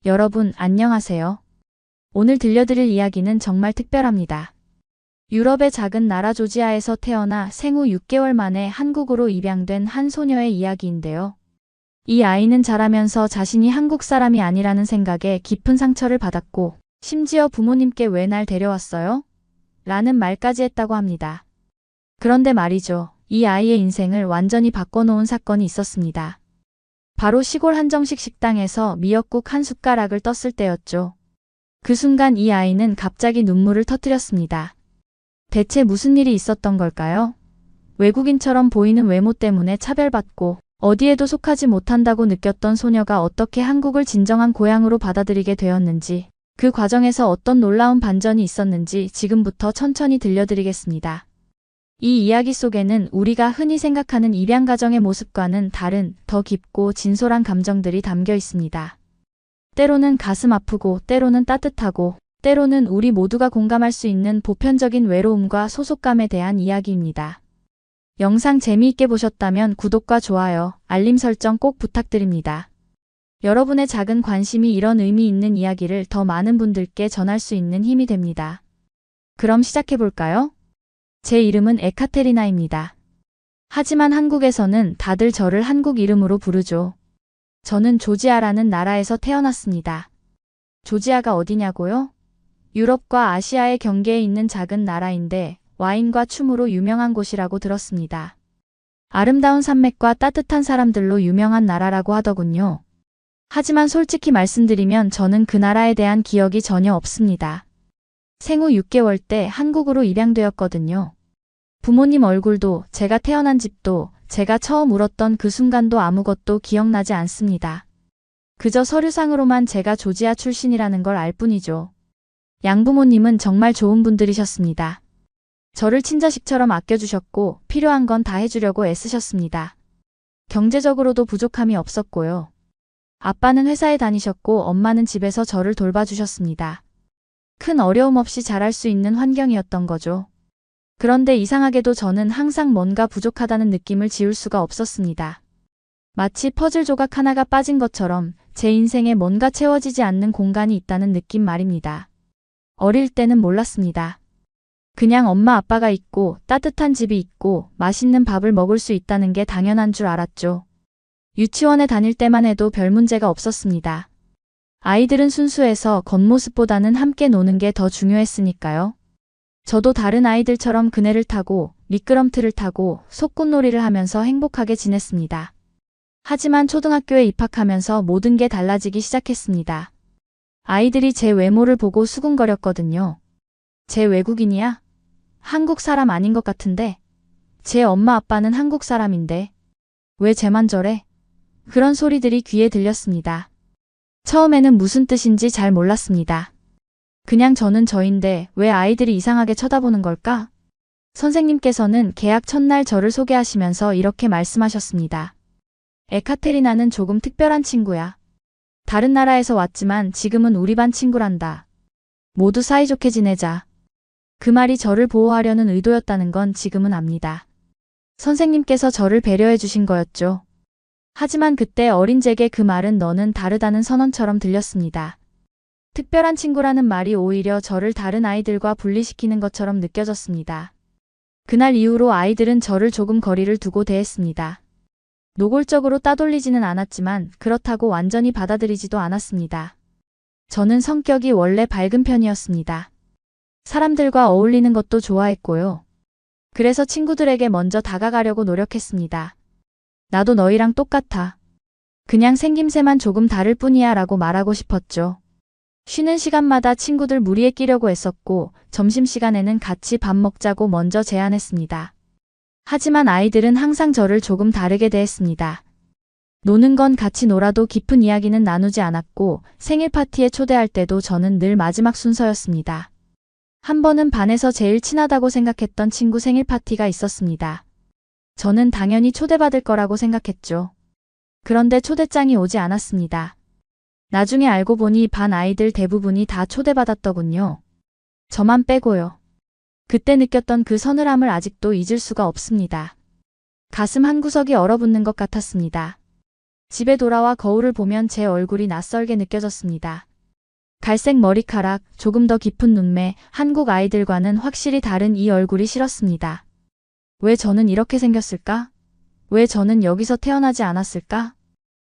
여러분, 안녕하세요. 오늘 들려드릴 이야기는 정말 특별합니다. 유럽의 작은 나라 조지아에서 태어나 생후 6개월 만에 한국으로 입양된 한 소녀의 이야기인데요. 이 아이는 자라면서 자신이 한국 사람이 아니라는 생각에 깊은 상처를 받았고, 심지어 부모님께 왜 날 데려왔어요? 라는 말까지 했다고 합니다. 그런데 말이죠. 이 아이의 인생을 완전히 바꿔놓은 사건이 있었습니다. 바로 시골 한정식 식당에서 미역국 한 숟가락을 떴을 때였죠. 그 순간 이 아이는 갑자기 눈물을 터뜨렸습니다. 대체 무슨 일이 있었던 걸까요? 외국인처럼 보이는 외모 때문에 차별받고 어디에도 속하지 못한다고 느꼈던 소녀가 어떻게 한국을 진정한 고향으로 받아들이게 되었는지, 그 과정에서 어떤 놀라운 반전이 있었는지 지금부터 천천히 들려드리겠습니다. 이 이야기 속에는 우리가 흔히 생각하는 입양 가정의 모습과는 다른 더 깊고 진솔한 감정들이 담겨 있습니다. 때로는 가슴 아프고, 때로는 따뜻하고, 때로는 우리 모두가 공감할 수 있는 보편적인 외로움과 소속감에 대한 이야기입니다. 영상 재미있게 보셨다면 구독과 좋아요, 알림 설정 꼭 부탁드립니다. 여러분의 작은 관심이 이런 의미 있는 이야기를 더 많은 분들께 전할 수 있는 힘이 됩니다. 그럼 시작해볼까요? 제 이름은 에카테리나입니다. 하지만 한국에서는 다들 저를 한국 이름으로 부르죠. 저는 조지아라는 나라에서 태어났습니다. 조지아가 어디냐고요? 유럽과 아시아의 경계에 있는 작은 나라인데 와인과 춤으로 유명한 곳이라고 들었습니다. 아름다운 산맥과 따뜻한 사람들로 유명한 나라라고 하더군요. 하지만 솔직히 말씀드리면 저는 그 나라에 대한 기억이 전혀 없습니다. 생후 6개월 때 한국으로 입양되었거든요. 부모님 얼굴도, 제가 태어난 집도, 제가 처음 울었던 그 순간도 아무것도 기억나지 않습니다. 그저 서류상으로만 제가 조지아 출신이라는 걸 알 뿐이죠. 양부모님은 정말 좋은 분들이셨습니다. 저를 친자식처럼 아껴주셨고 필요한 건 다 해주려고 애쓰셨습니다. 경제적으로도 부족함이 없었고요. 아빠는 회사에 다니셨고 엄마는 집에서 저를 돌봐주셨습니다. 큰 어려움 없이 자랄 수 있는 환경이었던 거죠. 그런데 이상하게도 저는 항상 뭔가 부족하다는 느낌을 지울 수가 없었습니다. 마치 퍼즐 조각 하나가 빠진 것처럼 제 인생에 뭔가 채워지지 않는 공간이 있다는 느낌 말입니다. 어릴 때는 몰랐습니다. 그냥 엄마 아빠가 있고 따뜻한 집이 있고 맛있는 밥을 먹을 수 있다는 게 당연한 줄 알았죠. 유치원에 다닐 때만 해도 별 문제가 없었습니다. 아이들은 순수해서 겉모습보다는 함께 노는 게 더 중요했으니까요. 저도 다른 아이들처럼 그네를 타고 미끄럼틀을 타고 소꿉놀이를 하면서 행복하게 지냈습니다. 하지만 초등학교에 입학하면서 모든 게 달라지기 시작했습니다. 아이들이 제 외모를 보고 수군거렸거든요. 쟤 외국인이야? 한국 사람 아닌 것 같은데? 제 엄마 아빠는 한국 사람인데? 왜 쟤만 저래? 그런 소리들이 귀에 들렸습니다. 처음에는 무슨 뜻인지 잘 몰랐습니다. 그냥 저는 저인데 왜 아이들이 이상하게 쳐다보는 걸까? 선생님께서는 개학 첫날 저를 소개하시면서 이렇게 말씀하셨습니다. 에카테리나는 조금 특별한 친구야. 다른 나라에서 왔지만 지금은 우리 반 친구란다. 모두 사이좋게 지내자. 그 말이 저를 보호하려는 의도였다는 건 지금은 압니다. 선생님께서 저를 배려해 주신 거였죠. 하지만 그때 어린 제게 그 말은 너는 다르다는 선언처럼 들렸습니다. 특별한 친구라는 말이 오히려 저를 다른 아이들과 분리시키는 것처럼 느껴졌습니다. 그날 이후로 아이들은 저를 조금 거리를 두고 대했습니다. 노골적으로 따돌리지는 않았지만 그렇다고 완전히 받아들이지도 않았습니다. 저는 성격이 원래 밝은 편이었습니다. 사람들과 어울리는 것도 좋아했고요. 그래서 친구들에게 먼저 다가가려고 노력했습니다. 나도 너희랑 똑같아. 그냥 생김새만 조금 다를 뿐이야 라고 말하고 싶었죠. 쉬는 시간마다 친구들 무리에 끼려고 애썼고 점심시간에는 같이 밥 먹자고 먼저 제안했습니다. 하지만 아이들은 항상 저를 조금 다르게 대했습니다. 노는 건 같이 놀아도 깊은 이야기는 나누지 않았고 생일 파티에 초대할 때도 저는 늘 마지막 순서였습니다. 한 번은 반에서 제일 친하다고 생각했던 친구 생일 파티가 있었습니다. 저는 당연히 초대받을 거라고 생각했죠. 그런데 초대장이 오지 않았습니다. 나중에 알고 보니 반 아이들 대부분이 다 초대받았더군요. 저만 빼고요. 그때 느꼈던 그 서늘함을 아직도 잊을 수가 없습니다. 가슴 한구석이 얼어붙는 것 같았습니다. 집에 돌아와 거울을 보면 제 얼굴이 낯설게 느껴졌습니다. 갈색 머리카락, 조금 더 깊은 눈매, 한국 아이들과는 확실히 다른 이 얼굴이 싫었습니다. 왜 저는 이렇게 생겼을까? 왜 저는 여기서 태어나지 않았을까?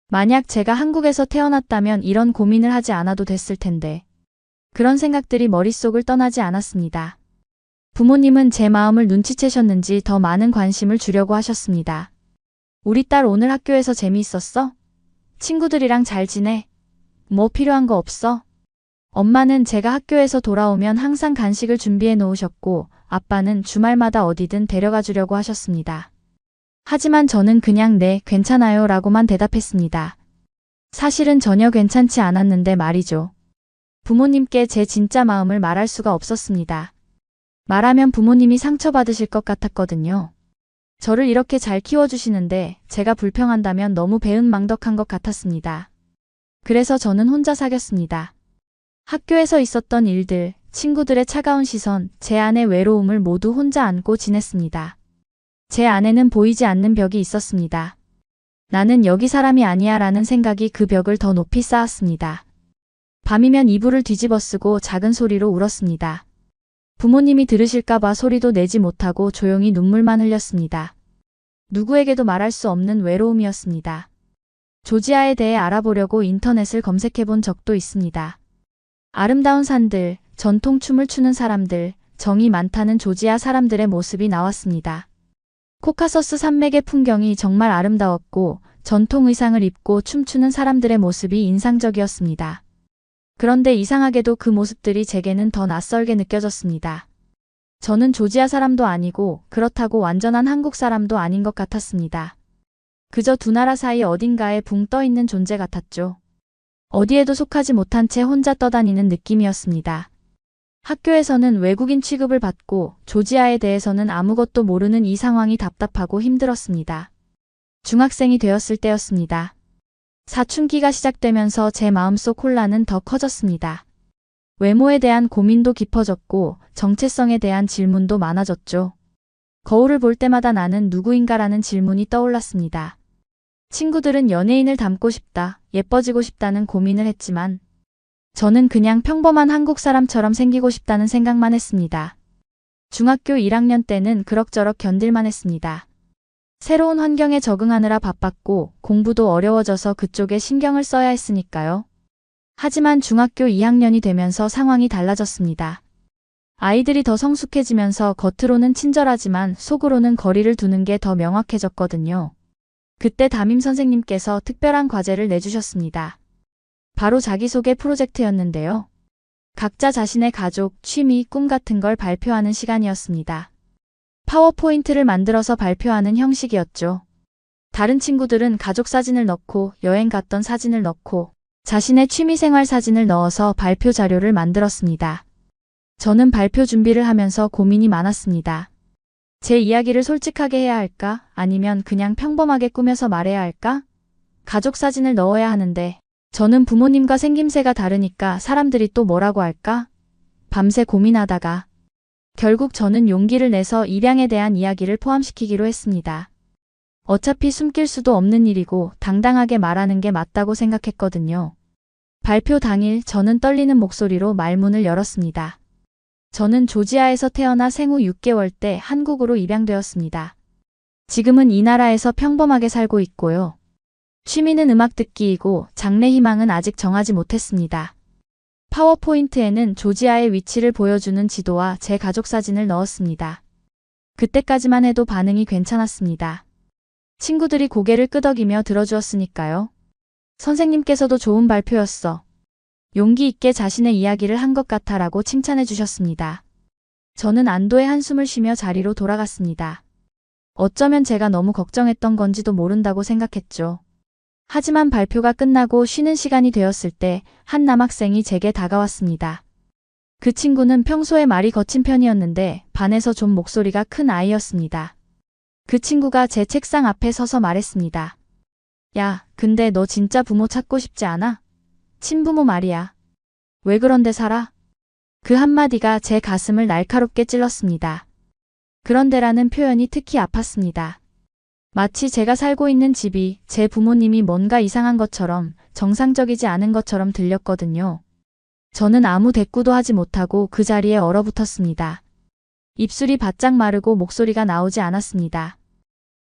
만약 제가 한국에서 태어났다면 이런 고민을 하지 않아도 됐을 텐데. 그런 생각들이 머릿속을 떠나지 않았습니다. 부모님은 제 마음을 눈치채셨는지 더 많은 관심을 주려고 하셨습니다. 우리 딸 오늘 학교에서 재미있었어? 친구들이랑 잘 지내? 뭐 필요한 거 없어? 엄마는 제가 학교에서 돌아오면 항상 간식을 준비해 놓으셨고 아빠는 주말마다 어디든 데려가 주려고 하셨습니다. 하지만 저는 그냥 네, 괜찮아요 라고만 대답했습니다. 사실은 전혀 괜찮지 않았는데 말이죠. 부모님께 제 진짜 마음을 말할 수가 없었습니다. 말하면 부모님이 상처받으실 것 같았거든요. 저를 이렇게 잘 키워주시는데 제가 불평한다면 너무 배은망덕한 것 같았습니다. 그래서 저는 혼자 사귀었습니다. 학교에서 있었던 일들, 친구들의 차가운 시선, 제 안의 외로움을 모두 혼자 안고 지냈습니다. 제 안에는 보이지 않는 벽이 있었습니다. 나는 여기 사람이 아니야 라는 생각이 그 벽을 더 높이 쌓았습니다. 밤이면 이불을 뒤집어 쓰고 작은 소리로 울었습니다. 부모님이 들으실까봐 소리도 내지 못하고 조용히 눈물만 흘렸습니다. 누구에게도 말할 수 없는 외로움이었습니다. 조지아에 대해 알아보려고 인터넷을 검색해 본 적도 있습니다. 아름다운 산들, 전통 춤을 추는 사람들, 정이 많다는 조지아 사람들의 모습이 나왔습니다. 코카서스 산맥의 풍경이 정말 아름다웠고 전통 의상을 입고 춤추는 사람들의 모습이 인상적이었습니다. 그런데 이상하게도 그 모습들이 제게는 더 낯설게 느껴졌습니다. 저는 조지아 사람도 아니고 그렇다고 완전한 한국 사람도 아닌 것 같았습니다. 그저 두 나라 사이 어딘가에 붕 떠 있는 존재 같았죠. 어디에도 속하지 못한 채 혼자 떠다니는 느낌이었습니다. 학교에서는 외국인 취급을 받고 조지아에 대해서는 아무것도 모르는 이 상황이 답답하고 힘들었습니다. 중학생이 되었을 때였습니다. 사춘기가 시작되면서 제 마음속 혼란은 더 커졌습니다. 외모에 대한 고민도 깊어졌고 정체성에 대한 질문도 많아졌죠. 거울을 볼 때마다 나는 누구인가라는 질문이 떠올랐습니다. 친구들은 연예인을 닮고 싶다, 예뻐지고 싶다는 고민을 했지만 저는 그냥 평범한 한국 사람처럼 생기고 싶다는 생각만 했습니다. 중학교 1학년 때는 그럭저럭 견딜만 했습니다. 새로운 환경에 적응하느라 바빴고 공부도 어려워져서 그쪽에 신경을 써야 했으니까요. 하지만 중학교 2학년이 되면서 상황이 달라졌습니다. 아이들이 더 성숙해지면서 겉으로는 친절하지만 속으로는 거리를 두는 게 더 명확해졌거든요. 그때 담임 선생님께서 특별한 과제를 내주셨습니다. 바로 자기소개 프로젝트였는데요. 각자 자신의 가족, 취미, 꿈 같은 걸 발표하는 시간이었습니다. 파워포인트를 만들어서 발표하는 형식이었죠. 다른 친구들은 가족 사진을 넣고 여행 갔던 사진을 넣고 자신의 취미생활 사진을 넣어서 발표 자료를 만들었습니다. 저는 발표 준비를 하면서 고민이 많았습니다. 제 이야기를 솔직하게 해야 할까? 아니면 그냥 평범하게 꾸며서 말해야 할까? 가족 사진을 넣어야 하는데 저는 부모님과 생김새가 다르니까 사람들이 또 뭐라고 할까? 밤새 고민하다가 결국 저는 용기를 내서 입양에 대한 이야기를 포함시키기로 했습니다. 어차피 숨길 수도 없는 일이고 당당하게 말하는 게 맞다고 생각했거든요. 발표 당일 저는 떨리는 목소리로 말문을 열었습니다. 저는 조지아에서 태어나 생후 6개월 때 한국으로 입양되었습니다. 지금은 이 나라에서 평범하게 살고 있고요. 취미는 음악 듣기이고 장래 희망은 아직 정하지 못했습니다. 파워포인트에는 조지아의 위치를 보여주는 지도와 제 가족 사진을 넣었습니다. 그때까지만 해도 반응이 괜찮았습니다. 친구들이 고개를 끄덕이며 들어주었으니까요. 선생님께서도 좋은 발표였어. 용기 있게 자신의 이야기를 한 것 같아 라고 칭찬해 주셨습니다. 저는 안도의 한숨을 쉬며 자리로 돌아갔습니다. 어쩌면 제가 너무 걱정했던 건지도 모른다고 생각했죠. 하지만 발표가 끝나고 쉬는 시간이 되었을 때 한 남학생이 제게 다가왔습니다. 그 친구는 평소에 말이 거친 편이었는데 반에서 좀 목소리가 큰 아이였습니다. 그 친구가 제 책상 앞에 서서 말했습니다. 야, 근데 너 진짜 부모 찾고 싶지 않아? 친부모 말이야. 왜 그런데 살아? 그 한마디가 제 가슴을 날카롭게 찔렀습니다. 그런데라는 표현이 특히 아팠습니다. 마치 제가 살고 있는 집이 제 부모님이 뭔가 이상한 것처럼 정상적이지 않은 것처럼 들렸거든요. 저는 아무 대꾸도 하지 못하고 그 자리에 얼어붙었습니다. 입술이 바짝 마르고 목소리가 나오지 않았습니다.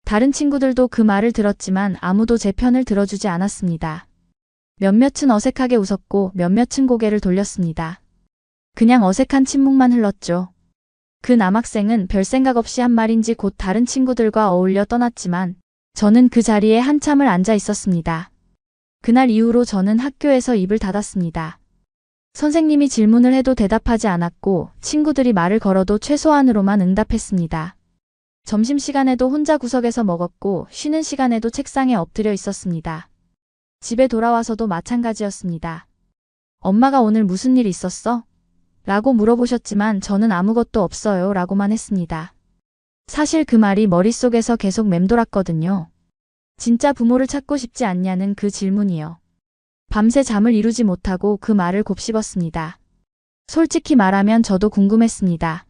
다른 친구들도 그 말을 들었지만 아무도 제 편을 들어주지 않았습니다. 몇몇은 어색하게 웃었고 몇몇은 고개를 돌렸습니다. 그냥 어색한 침묵만 흘렀죠. 그 남학생은 별 생각 없이 한 말인지 곧 다른 친구들과 어울려 떠났지만 저는 그 자리에 한참을 앉아 있었습니다. 그날 이후로 저는 학교에서 입을 닫았습니다. 선생님이 질문을 해도 대답하지 않았고 친구들이 말을 걸어도 최소한으로만 응답했습니다. 점심시간에도 혼자 구석에서 먹었고 쉬는 시간에도 책상에 엎드려 있었습니다. 집에 돌아와서도 마찬가지였습니다. 엄마가 오늘 무슨 일 있었어? 라고 물어보셨지만 저는 아무것도 없어요 라고만 했습니다. 사실 그 말이 머릿속에서 계속 맴돌았거든요. 진짜 부모를 찾고 싶지 않냐는 그 질문이요. 밤새 잠을 이루지 못하고 그 말을 곱씹었습니다. 솔직히 말하면 저도 궁금했습니다.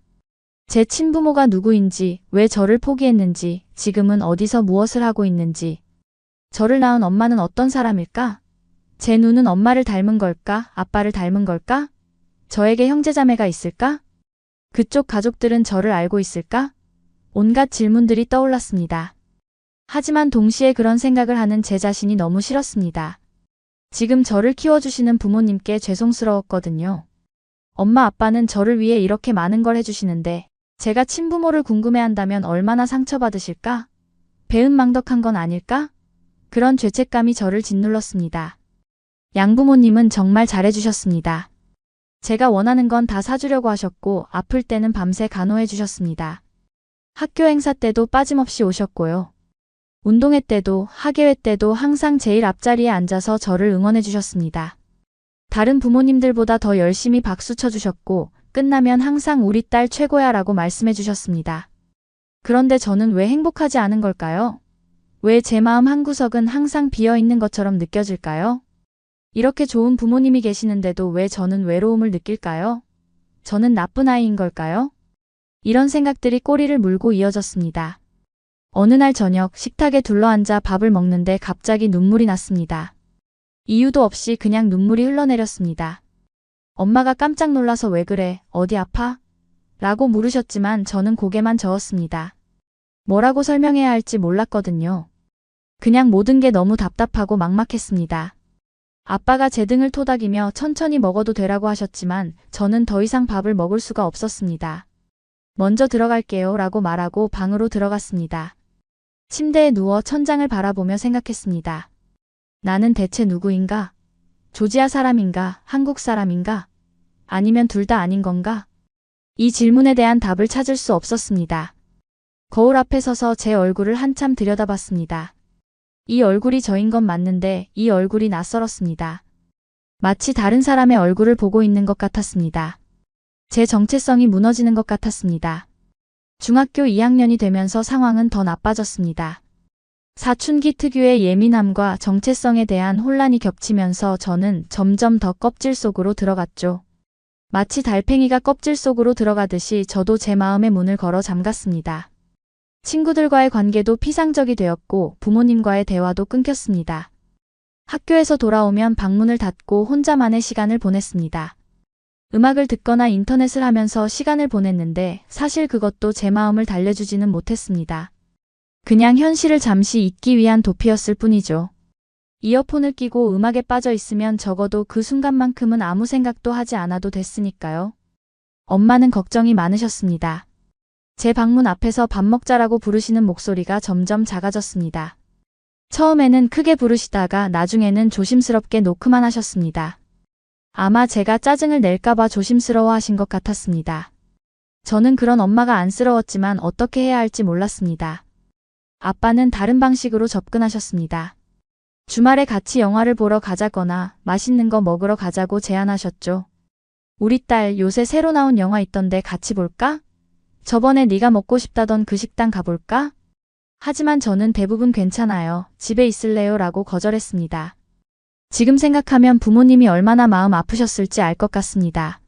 제 친부모가 누구인지, 왜 저를 포기했는지, 지금은 어디서 무엇을 하고 있는지, 저를 낳은 엄마는 어떤 사람일까? 제 눈은 엄마를 닮은 걸까? 아빠를 닮은 걸까? 저에게 형제자매가 있을까? 그쪽 가족들은 저를 알고 있을까? 온갖 질문들이 떠올랐습니다. 하지만 동시에 그런 생각을 하는 제 자신이 너무 싫었습니다. 지금 저를 키워주시는 부모님께 죄송스러웠거든요. 엄마 아빠는 저를 위해 이렇게 많은 걸 해주시는데 제가 친부모를 궁금해한다면 얼마나 상처받으실까? 배은망덕한 건 아닐까? 그런 죄책감이 저를 짓눌렀습니다. 양부모님은 정말 잘해주셨습니다. 제가 원하는 건 다 사주려고 하셨고 아플 때는 밤새 간호해 주셨습니다. 학교 행사 때도 빠짐없이 오셨고요. 운동회 때도 학예회 때도 항상 제일 앞자리에 앉아서 저를 응원해 주셨습니다. 다른 부모님들보다 더 열심히 박수 쳐주셨고 끝나면 항상 우리 딸 최고야 라고 말씀해 주셨습니다. 그런데 저는 왜 행복하지 않은 걸까요? 왜 제 마음 한구석은 항상 비어있는 것처럼 느껴질까요? 이렇게 좋은 부모님이 계시는데도 왜 저는 외로움을 느낄까요? 저는 나쁜 아이인 걸까요? 이런 생각들이 꼬리를 물고 이어졌습니다. 어느 날 저녁 식탁에 둘러앉아 밥을 먹는데 갑자기 눈물이 났습니다. 이유도 없이 그냥 눈물이 흘러내렸습니다. 엄마가 깜짝 놀라서 왜 그래? 어디 아파? 라고 물으셨지만 저는 고개만 저었습니다. 뭐라고 설명해야 할지 몰랐거든요. 그냥 모든 게 너무 답답하고 막막했습니다. 아빠가 제 등을 토닥이며 천천히 먹어도 되라고 하셨지만 저는 더 이상 밥을 먹을 수가 없었습니다. 먼저 들어갈게요 라고 말하고 방으로 들어갔습니다. 침대에 누워 천장을 바라보며 생각했습니다. 나는 대체 누구인가? 조지아 사람인가? 한국 사람인가? 아니면 둘 다 아닌 건가? 이 질문에 대한 답을 찾을 수 없었습니다. 거울 앞에 서서 제 얼굴을 한참 들여다봤습니다. 이 얼굴이 저인 건 맞는데 이 얼굴이 낯설었습니다. 마치 다른 사람의 얼굴을 보고 있는 것 같았습니다. 제 정체성이 무너지는 것 같았습니다. 중학교 2학년이 되면서 상황은 더 나빠졌습니다. 사춘기 특유의 예민함과 정체성에 대한 혼란이 겹치면서 저는 점점 더 껍질 속으로 들어갔죠. 마치 달팽이가 껍질 속으로 들어가듯이 저도 제 마음의 문을 걸어 잠갔습니다. 친구들과의 관계도 피상적이 되었고 부모님과의 대화도 끊겼습니다. 학교에서 돌아오면 방문을 닫고 혼자만의 시간을 보냈습니다. 음악을 듣거나 인터넷을 하면서 시간을 보냈는데 사실 그것도 제 마음을 달래주지는 못했습니다. 그냥 현실을 잠시 잊기 위한 도피였을 뿐이죠. 이어폰을 끼고 음악에 빠져 있으면 적어도 그 순간만큼은 아무 생각도 하지 않아도 됐으니까요. 엄마는 걱정이 많으셨습니다. 제 방문 앞에서 밥 먹자라고 부르시는 목소리가 점점 작아졌습니다. 처음에는 크게 부르시다가 나중에는 조심스럽게 노크만 하셨습니다. 아마 제가 짜증을 낼까봐 조심스러워 하신 것 같았습니다. 저는 그런 엄마가 안쓰러웠지만 어떻게 해야 할지 몰랐습니다. 아빠는 다른 방식으로 접근하셨습니다. 주말에 같이 영화를 보러 가자거나 맛있는 거 먹으러 가자고 제안하셨죠. 우리 딸 요새 새로 나온 영화 있던데 같이 볼까? 저번에 네가 먹고 싶다던 그 식당 가볼까? 하지만 저는 대부분 괜찮아요. 집에 있을래요? 라고 거절했습니다. 지금 생각하면 부모님이 얼마나 마음 아프셨을지 알 것 같습니다.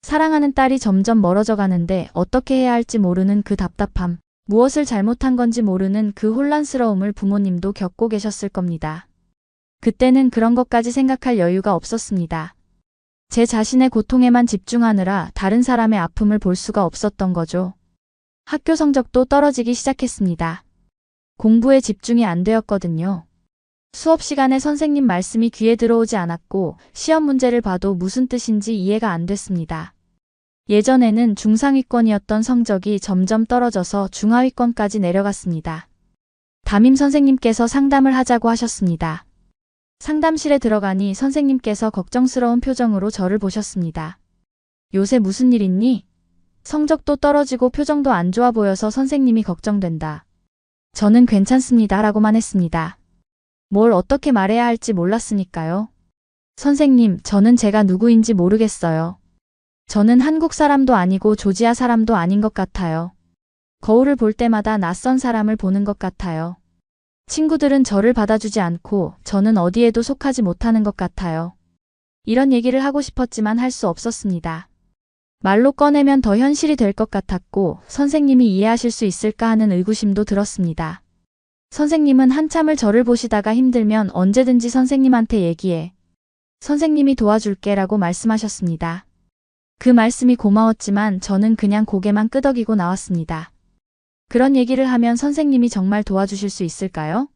사랑하는 딸이 점점 멀어져 가는데 어떻게 해야 할지 모르는 그 답답함. 무엇을 잘못한 건지 모르는 그 혼란스러움을 부모님도 겪고 계셨을 겁니다. 그때는 그런 것까지 생각할 여유가 없었습니다. 제 자신의 고통에만 집중하느라 다른 사람의 아픔을 볼 수가 없었던 거죠. 학교 성적도 떨어지기 시작했습니다. 공부에 집중이 안 되었거든요. 수업 시간에 선생님 말씀이 귀에 들어오지 않았고 시험 문제를 봐도 무슨 뜻인지 이해가 안 됐습니다. 예전에는 중상위권이었던 성적이 점점 떨어져서 중하위권까지 내려갔습니다. 담임 선생님께서 상담을 하자고 하셨습니다. 상담실에 들어가니 선생님께서 걱정스러운 표정으로 저를 보셨습니다. 요새 무슨 일 있니? 성적도 떨어지고 표정도 안 좋아 보여서 선생님이 걱정된다. 저는 괜찮습니다 라고만 했습니다. 뭘 어떻게 말해야 할지 몰랐으니까요. 선생님, 저는 제가 누구인지 모르겠어요. 저는 한국 사람도 아니고 조지아 사람도 아닌 것 같아요. 거울을 볼 때마다 낯선 사람을 보는 것 같아요. 친구들은 저를 받아주지 않고 저는 어디에도 속하지 못하는 것 같아요. 이런 얘기를 하고 싶었지만 할 수 없었습니다. 말로 꺼내면 더 현실이 될 것 같았고 선생님이 이해하실 수 있을까 하는 의구심도 들었습니다. 선생님은 한참을 저를 보시다가 힘들면 언제든지 선생님한테 얘기해. 선생님이 도와줄게 라고 말씀하셨습니다. 그 말씀이 고마웠지만 저는 그냥 고개만 끄덕이고 나왔습니다. 그런 얘기를 하면 선생님이 정말 도와주실 수 있을까요?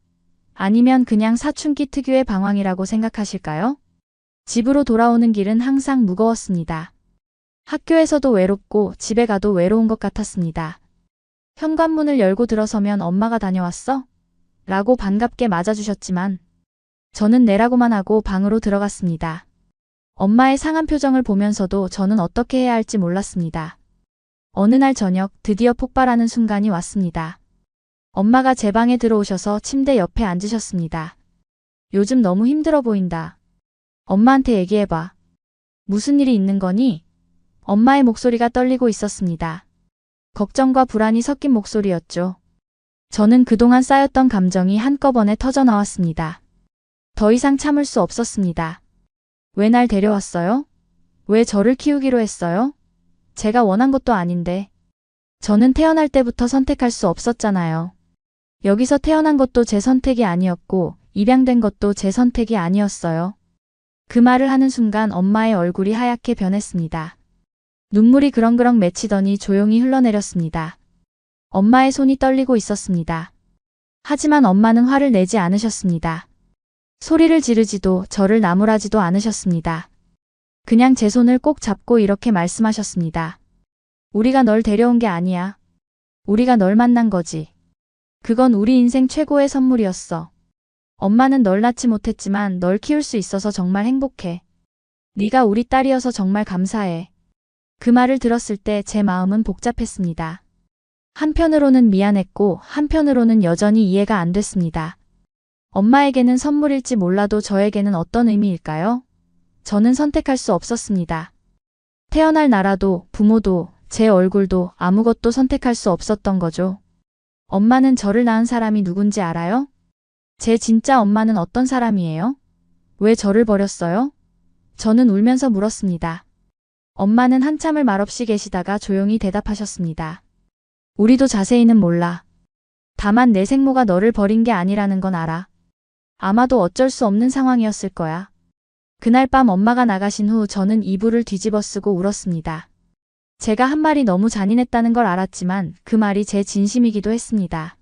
아니면 그냥 사춘기 특유의 방황이라고 생각하실까요? 집으로 돌아오는 길은 항상 무거웠습니다. 학교에서도 외롭고 집에 가도 외로운 것 같았습니다. 현관문을 열고 들어서면 엄마가 다녀왔어? 라고 반갑게 맞아주셨지만 저는 네라고만 하고 방으로 들어갔습니다. 엄마의 상한 표정을 보면서도 저는 어떻게 해야 할지 몰랐습니다. 어느 날 저녁 드디어 폭발하는 순간이 왔습니다. 엄마가 제 방에 들어오셔서 침대 옆에 앉으셨습니다. 요즘 너무 힘들어 보인다. 엄마한테 얘기해봐. 무슨 일이 있는 거니? 엄마의 목소리가 떨리고 있었습니다. 걱정과 불안이 섞인 목소리였죠. 저는 그동안 쌓였던 감정이 한꺼번에 터져나왔습니다. 더 이상 참을 수 없었습니다. 왜 날 데려왔어요? 왜 저를 키우기로 했어요? 제가 원한 것도 아닌데. 저는 태어날 때부터 선택할 수 없었잖아요. 여기서 태어난 것도 제 선택이 아니었고 입양된 것도 제 선택이 아니었어요. 그 말을 하는 순간 엄마의 얼굴이 하얗게 변했습니다. 눈물이 그렁그렁 맺히더니 조용히 흘러내렸습니다. 엄마의 손이 떨리고 있었습니다. 하지만 엄마는 화를 내지 않으셨습니다. 소리를 지르지도 저를 나무라지도 않으셨습니다. 그냥 제 손을 꼭 잡고 이렇게 말씀하셨습니다. 우리가 널 데려온 게 아니야. 우리가 널 만난 거지. 그건 우리 인생 최고의 선물이었어. 엄마는 널 낳지 못했지만 널 키울 수 있어서 정말 행복해. 네가 우리 딸이어서 정말 감사해. 그 말을 들었을 때 제 마음은 복잡했습니다. 한편으로는 미안했고 한편으로는 여전히 이해가 안 됐습니다. 엄마에게는 선물일지 몰라도 저에게는 어떤 의미일까요? 저는 선택할 수 없었습니다. 태어날 나라도 부모도 제 얼굴도 아무것도 선택할 수 없었던 거죠. 엄마는 저를 낳은 사람이 누군지 알아요? 제 진짜 엄마는 어떤 사람이에요? 왜 저를 버렸어요? 저는 울면서 물었습니다. 엄마는 한참을 말없이 계시다가 조용히 대답하셨습니다. 우리도 자세히는 몰라. 다만 내 생모가 너를 버린 게 아니라는 건 알아. 아마도 어쩔 수 없는 상황이었을 거야. 그날 밤 엄마가 나가신 후 저는 이불을 뒤집어 쓰고 울었습니다. 제가 한 말이 너무 잔인했다는 걸 알았지만 그 말이 제 진심이기도 했습니다.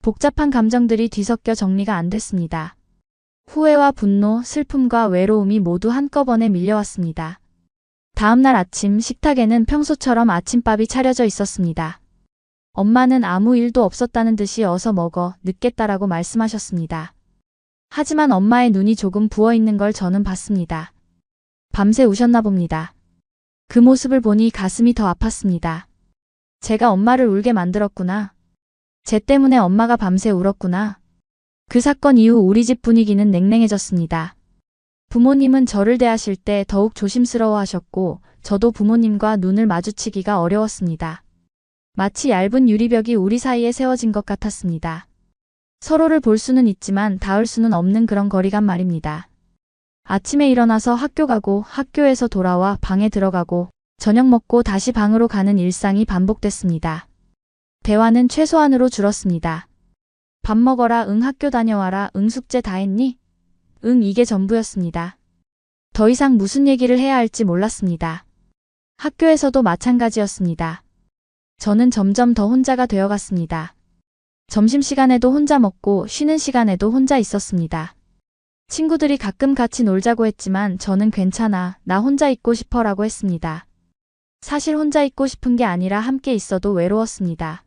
복잡한 감정들이 뒤섞여 정리가 안 됐습니다. 후회와 분노, 슬픔과 외로움이 모두 한꺼번에 밀려왔습니다. 다음 날 아침 식탁에는 평소처럼 아침밥이 차려져 있었습니다. 엄마는 아무 일도 없었다는 듯이 어서 먹어, 늦겠다라고 말씀하셨습니다. 하지만 엄마의 눈이 조금 부어있는 걸 저는 봤습니다. 밤새 우셨나 봅니다. 그 모습을 보니 가슴이 더 아팠습니다. 제가 엄마를 울게 만들었구나. 쟤 때문에 엄마가 밤새 울었구나. 그 사건 이후 우리 집 분위기는 냉랭해졌습니다. 부모님은 저를 대하실 때 더욱 조심스러워 하셨고 저도 부모님과 눈을 마주치기가 어려웠습니다. 마치 얇은 유리벽이 우리 사이에 세워진 것 같았습니다. 서로를 볼 수는 있지만 닿을 수는 없는 그런 거리감 말입니다. 아침에 일어나서 학교 가고 학교에서 돌아와 방에 들어가고 저녁 먹고 다시 방으로 가는 일상이 반복됐습니다. 대화는 최소한으로 줄었습니다. 밥 먹어라, 응, 학교 다녀와라, 응, 숙제 다 했니? 응, 이게 전부였습니다. 더 이상 무슨 얘기를 해야 할지 몰랐습니다. 학교에서도 마찬가지였습니다. 저는 점점 더 혼자가 되어갔습니다. 점심시간에도 혼자 먹고 쉬는 시간에도 혼자 있었습니다. 친구들이 가끔 같이 놀자고 했지만 저는 괜찮아, 나 혼자 있고 싶어라고 했습니다. 사실 혼자 있고 싶은 게 아니라 함께 있어도 외로웠습니다.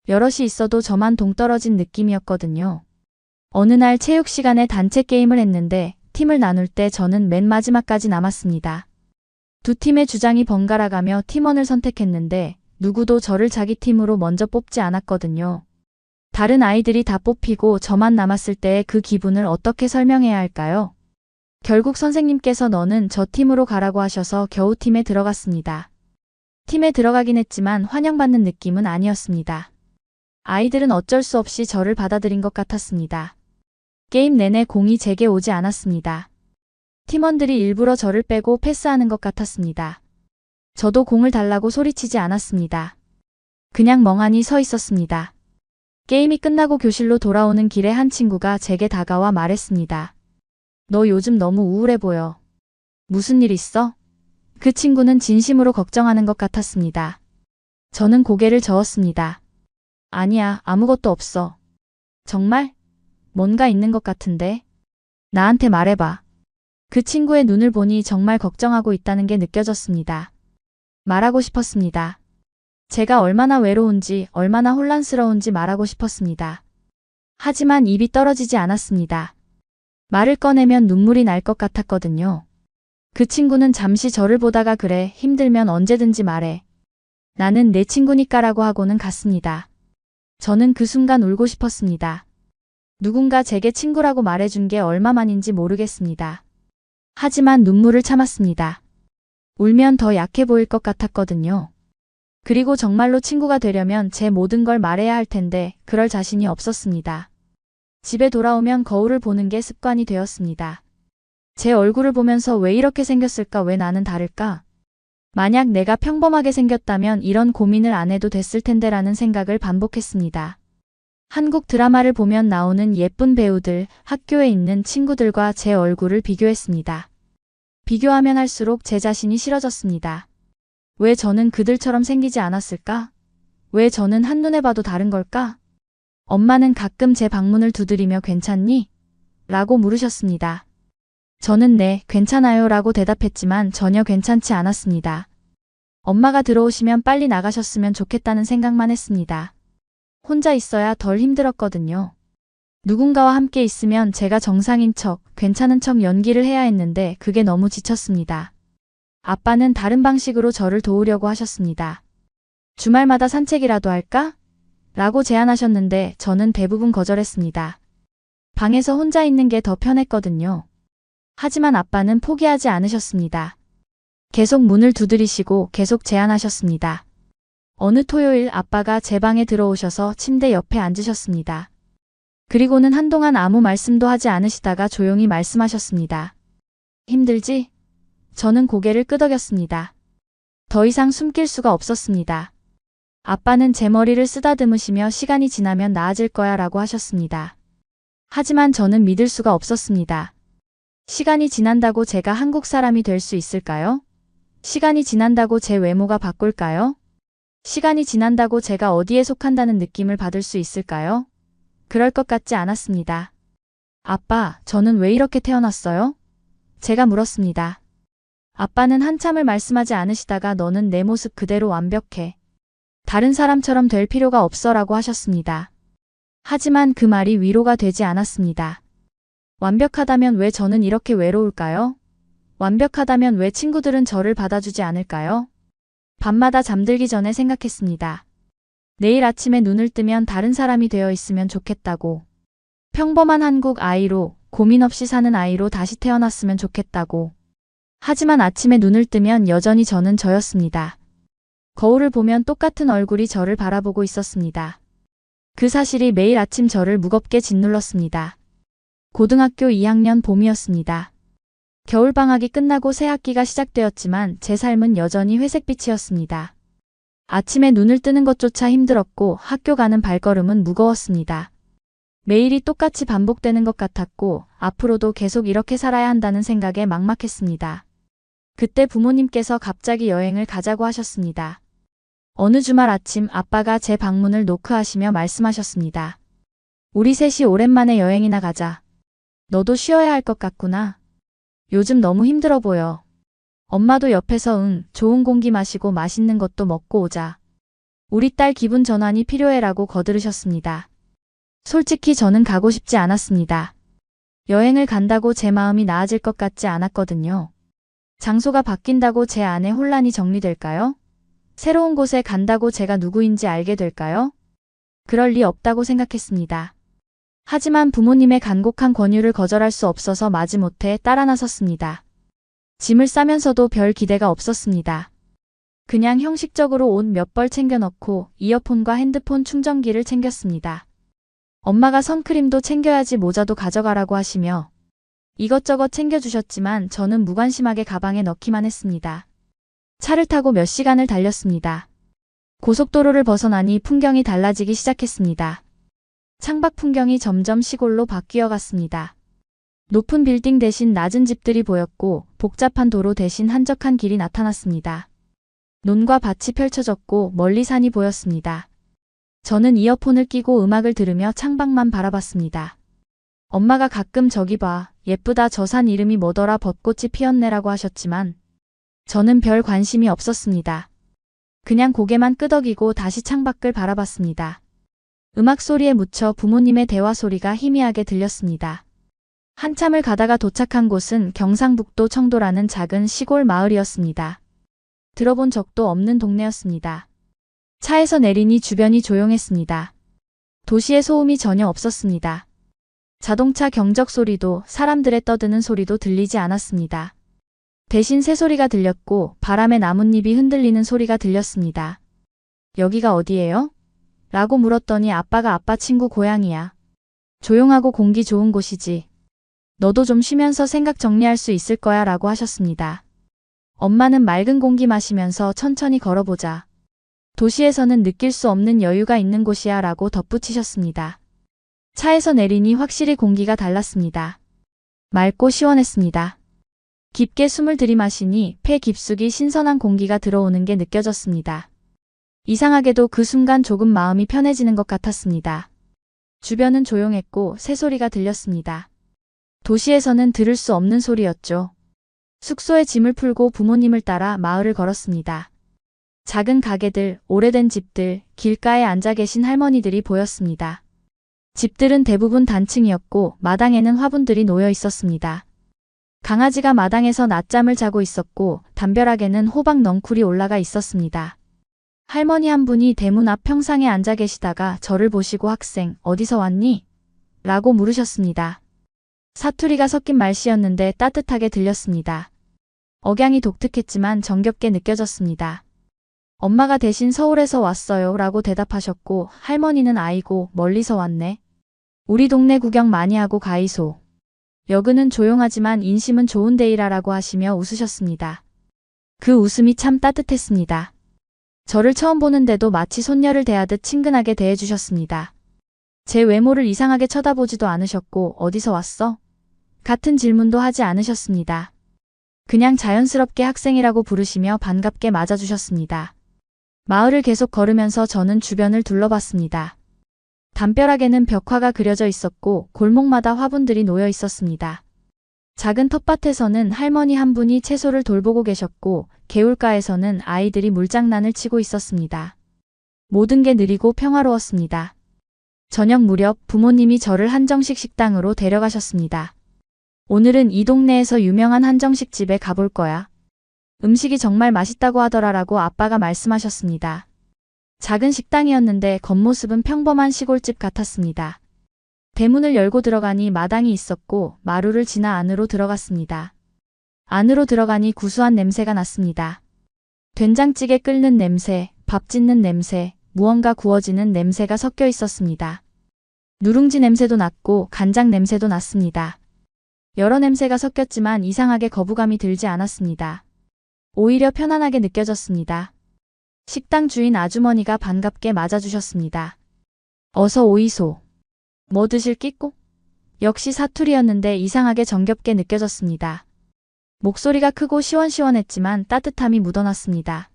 여럿이 있어도 저만 동떨어진 느낌이었거든요. 어느 날 체육 시간에 단체 게임을 했는데 팀을 나눌 때 저는 맨 마지막까지 남았습니다. 두 팀의 주장이 번갈아가며 팀원을 선택했는데 누구도 저를 자기 팀으로 먼저 뽑지 않았거든요. 다른 아이들이 다 뽑히고 저만 남았을 때의 그 기분을 어떻게 설명해야 할까요? 결국 선생님께서 너는 저 팀으로 가라고 하셔서 겨우 팀에 들어갔습니다. 팀에 들어가긴 했지만 환영받는 느낌은 아니었습니다. 아이들은 어쩔 수 없이 저를 받아들인 것 같았습니다. 게임 내내 공이 제게 오지 않았습니다. 팀원들이 일부러 저를 빼고 패스하는 것 같았습니다. 저도 공을 달라고 소리치지 않았습니다. 그냥 멍하니 서 있었습니다. 게임이 끝나고 교실로 돌아오는 길에 한 친구가 제게 다가와 말했습니다. 너 요즘 너무 우울해 보여. 무슨 일 있어? 그 친구는 진심으로 걱정하는 것 같았습니다. 저는 고개를 저었습니다. 아니야, 아무것도 없어. 정말? 뭔가 있는 것 같은데? 나한테 말해봐. 그 친구의 눈을 보니 정말 걱정하고 있다는 게 느껴졌습니다. 말하고 싶었습니다. 제가 얼마나 외로운지, 얼마나 혼란스러운지 말하고 싶었습니다. 하지만 입이 떨어지지 않았습니다. 말을 꺼내면 눈물이 날 것 같았거든요. 그 친구는 잠시 저를 보다가 그래, 힘들면 언제든지 말해. 나는 내 친구니까라고 하고는 갔습니다. 저는 그 순간 울고 싶었습니다. 누군가 제게 친구라고 말해준 게 얼마만인지 모르겠습니다. 하지만 눈물을 참았습니다. 울면 더 약해 보일 것 같았거든요. 그리고 정말로 친구가 되려면 제 모든 걸 말해야 할 텐데 그럴 자신이 없었습니다. 집에 돌아오면 거울을 보는 게 습관이 되었습니다. 제 얼굴을 보면서 왜 이렇게 생겼을까, 왜 나는 다를까? 만약 내가 평범하게 생겼다면 이런 고민을 안 해도 됐을 텐데라는 생각을 반복했습니다. 한국 드라마를 보면 나오는 예쁜 배우들, 학교에 있는 친구들과 제 얼굴을 비교했습니다. 비교하면 할수록 제 자신이 싫어졌습니다. 왜 저는 그들처럼 생기지 않았을까? 왜 저는 한눈에 봐도 다른 걸까? 엄마는 가끔 제 방문을 두드리며 괜찮니? 라고 물으셨습니다. 저는 네, 괜찮아요 라고 대답했지만 전혀 괜찮지 않았습니다. 엄마가 들어오시면 빨리 나가셨으면 좋겠다는 생각만 했습니다. 혼자 있어야 덜 힘들었거든요. 누군가와 함께 있으면 제가 정상인 척, 괜찮은 척 연기를 해야 했는데 그게 너무 지쳤습니다. 아빠는 다른 방식으로 저를 도우려고 하셨습니다. 주말마다 산책이라도 할까? 라고 제안하셨는데 저는 대부분 거절했습니다. 방에서 혼자 있는 게 더 편했거든요. 하지만 아빠는 포기하지 않으셨습니다. 계속 문을 두드리시고 계속 제안하셨습니다. 어느 토요일 아빠가 제 방에 들어오셔서 침대 옆에 앉으셨습니다. 그리고는 한동안 아무 말씀도 하지 않으시다가 조용히 말씀하셨습니다. 힘들지? 저는 고개를 끄덕였습니다. 더 이상 숨길 수가 없었습니다. 아빠는 제 머리를 쓰다듬으시며 시간이 지나면 나아질 거야 라고 하셨습니다. 하지만 저는 믿을 수가 없었습니다. 시간이 지난다고 제가 한국 사람이 될 수 있을까요? 시간이 지난다고 제 외모가 바꿀까요? 시간이 지난다고 제가 어디에 속한다는 느낌을 받을 수 있을까요? 그럴 것 같지 않았습니다. 아빠, 저는 왜 이렇게 태어났어요? 제가 물었습니다. 아빠는 한참을 말씀하지 않으시다가 너는 내 모습 그대로 완벽해. 다른 사람처럼 될 필요가 없어 라고 하셨습니다. 하지만 그 말이 위로가 되지 않았습니다. 완벽하다면 왜 저는 이렇게 외로울까요? 완벽하다면 왜 친구들은 저를 받아주지 않을까요? 밤마다 잠들기 전에 생각했습니다. 내일 아침에 눈을 뜨면 다른 사람이 되어 있으면 좋겠다고. 평범한 한국 아이로, 고민 없이 사는 아이로 다시 태어났으면 좋겠다고. 하지만 아침에 눈을 뜨면 여전히 저는 저였습니다. 거울을 보면 똑같은 얼굴이 저를 바라보고 있었습니다. 그 사실이 매일 아침 저를 무겁게 짓눌렀습니다. 고등학교 2학년 봄이었습니다. 겨울방학이 끝나고 새 학기가 시작되었지만 제 삶은 여전히 회색빛이었습니다. 아침에 눈을 뜨는 것조차 힘들었고 학교 가는 발걸음은 무거웠습니다. 매일이 똑같이 반복되는 것 같았고 앞으로도 계속 이렇게 살아야 한다는 생각에 막막했습니다. 그때 부모님께서 갑자기 여행을 가자고 하셨습니다. 어느 주말 아침 아빠가 제 방문을 노크하시며 말씀하셨습니다. 우리 셋이 오랜만에 여행이나 가자. 너도 쉬어야 할 것 같구나. 요즘 너무 힘들어 보여. 엄마도 옆에서 응, 좋은 공기 마시고 맛있는 것도 먹고 오자. 우리 딸 기분 전환이 필요해라고 거들으셨습니다. 솔직히 저는 가고 싶지 않았습니다. 여행을 간다고 제 마음이 나아질 것 같지 않았거든요. 장소가 바뀐다고 제 안에 혼란이 정리될까요? 새로운 곳에 간다고 제가 누구인지 알게 될까요? 그럴 리 없다고 생각했습니다. 하지만 부모님의 간곡한 권유를 거절할 수 없어서 마지못해 따라 나섰습니다. 짐을 싸면서도 별 기대가 없었습니다. 그냥 형식적으로 옷 몇 벌 챙겨 넣고 이어폰과 핸드폰 충전기를 챙겼습니다. 엄마가 선크림도 챙겨야지 모자도 가져가라고 하시며 이것저것 챙겨주셨지만 저는 무관심하게 가방에 넣기만 했습니다. 차를 타고 몇 시간을 달렸습니다. 고속도로를 벗어나니 풍경이 달라지기 시작했습니다. 창밖 풍경이 점점 시골로 바뀌어 갔습니다. 높은 빌딩 대신 낮은 집들이 보였고 복잡한 도로 대신 한적한 길이 나타났습니다. 논과 밭이 펼쳐졌고 멀리 산이 보였습니다. 저는 이어폰을 끼고 음악을 들으며 창밖만 바라봤습니다. 엄마가 가끔 저기 봐, 예쁘다 저 산 이름이 뭐더라 벚꽃이 피었네라고 하셨지만 저는 별 관심이 없었습니다. 그냥 고개만 끄덕이고 다시 창밖을 바라봤습니다. 음악 소리에 묻혀 부모님의 대화 소리가 희미하게 들렸습니다. 한참을 가다가 도착한 곳은 경상북도 청도라는 작은 시골 마을이었습니다. 들어본 적도 없는 동네였습니다. 차에서 내리니 주변이 조용했습니다. 도시의 소음이 전혀 없었습니다. 자동차 경적 소리도 사람들의 떠드는 소리도 들리지 않았습니다. 대신 새소리가 들렸고 바람에 나뭇잎이 흔들리는 소리가 들렸습니다. 여기가 어디예요? 라고 물었더니 아빠가 아빠 친구 고향이야. 조용하고 공기 좋은 곳이지. 너도 좀 쉬면서 생각 정리할 수 있을 거야 라고 하셨습니다. 엄마는 맑은 공기 마시면서 천천히 걸어보자. 도시에서는 느낄 수 없는 여유가 있는 곳이야 라고 덧붙이셨습니다. 차에서 내리니 확실히 공기가 달랐습니다. 맑고 시원했습니다. 깊게 숨을 들이마시니 폐 깊숙이 신선한 공기가 들어오는 게 느껴졌습니다. 이상하게도 그 순간 조금 마음이 편해지는 것 같았습니다. 주변은 조용했고 새소리가 들렸습니다. 도시에서는 들을 수 없는 소리였죠. 숙소에 짐을 풀고 부모님을 따라 마을을 걸었습니다. 작은 가게들, 오래된 집들, 길가에 앉아 계신 할머니들이 보였습니다. 집들은 대부분 단층이었고 마당에는 화분들이 놓여 있었습니다. 강아지가 마당에서 낮잠을 자고 있었고 담벼락에는 호박 넝쿨이 올라가 있었습니다. 할머니 한 분이 대문 앞 평상에 앉아 계시다가 저를 보시고 학생, 어디서 왔니? 라고 물으셨습니다. 사투리가 섞인 말씨였는데 따뜻하게 들렸습니다. 억양이 독특했지만 정겹게 느껴졌습니다. 엄마가 대신 서울에서 왔어요 라고 대답하셨고 할머니는 아이고 멀리서 왔네. 우리 동네 구경 많이 하고 가이소. 여기는 조용하지만 인심은 좋은 데이라라고 하시며 웃으셨습니다. 그 웃음이 참 따뜻했습니다. 저를 처음 보는데도 마치 손녀를 대하듯 친근하게 대해주셨습니다. 제 외모를 이상하게 쳐다보지도 않으셨고 어디서 왔어? 같은 질문도 하지 않으셨습니다. 그냥 자연스럽게 학생이라고 부르시며 반갑게 맞아주셨습니다. 마을을 계속 걸으면서 저는 주변을 둘러봤습니다. 담벼락에는 벽화가 그려져 있었고 골목마다 화분들이 놓여 있었습니다. 작은 텃밭에서는 할머니 한 분이 채소를 돌보고 계셨고 개울가에서는 아이들이 물장난을 치고 있었습니다. 모든 게 느리고 평화로웠습니다. 저녁 무렵 부모님이 저를 한정식 식당으로 데려가셨습니다. 오늘은 이 동네에서 유명한 한정식 집에 가볼 거야. 음식이 정말 맛있다고 하더라라고 아빠가 말씀하셨습니다. 작은 식당이었는데 겉모습은 평범한 시골집 같았습니다. 대문을 열고 들어가니 마당이 있었고 마루를 지나 안으로 들어갔습니다. 안으로 들어가니 구수한 냄새가 났습니다. 된장찌개 끓는 냄새, 밥 짓는 냄새, 무언가 구워지는 냄새가 섞여 있었습니다. 누룽지 냄새도 났고 간장 냄새도 났습니다. 여러 냄새가 섞였지만 이상하게 거부감이 들지 않았습니다. 오히려 편안하게 느껴졌습니다. 식당 주인 아주머니가 반갑게 맞아주셨습니다. 어서 오이소. 뭐 드실 끼꼬? 역시 사투리였는데 이상하게 정겹게 느껴졌습니다. 목소리가 크고 시원시원했지만 따뜻함이 묻어났습니다.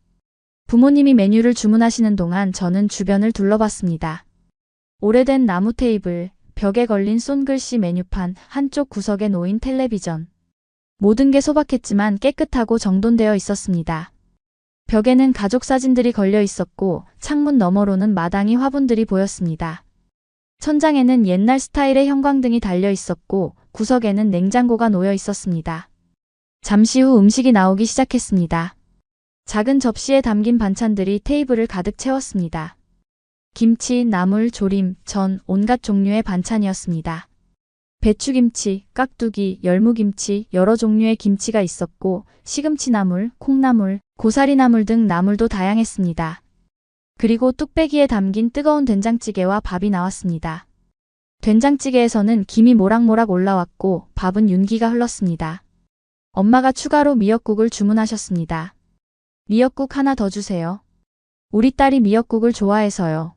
부모님이 메뉴를 주문하시는 동안 저는 주변을 둘러봤습니다. 오래된 나무 테이블, 벽에 걸린 손글씨 메뉴판, 한쪽 구석에 놓인 텔레비전. 모든 게 소박했지만 깨끗하고 정돈되어 있었습니다. 벽에는 가족 사진들이 걸려 있었고 창문 너머로는 마당이 화분들이 보였습니다. 천장에는 옛날 스타일의 형광등이 달려 있었고 구석에는 냉장고가 놓여 있었습니다. 잠시 후 음식이 나오기 시작했습니다. 작은 접시에 담긴 반찬들이 테이블을 가득 채웠습니다. 김치, 나물, 조림, 전, 온갖 종류의 반찬이었습니다. 배추김치, 깍두기, 열무김치, 여러 종류의 김치가 있었고 시금치나물, 콩나물, 고사리나물 등 나물도 다양했습니다. 그리고 뚝배기에 담긴 뜨거운 된장찌개와 밥이 나왔습니다. 된장찌개에서는 김이 모락모락 올라왔고 밥은 윤기가 흘렀습니다. 엄마가 추가로 미역국을 주문하셨습니다. 미역국 하나 더 주세요. 우리 딸이 미역국을 좋아해서요.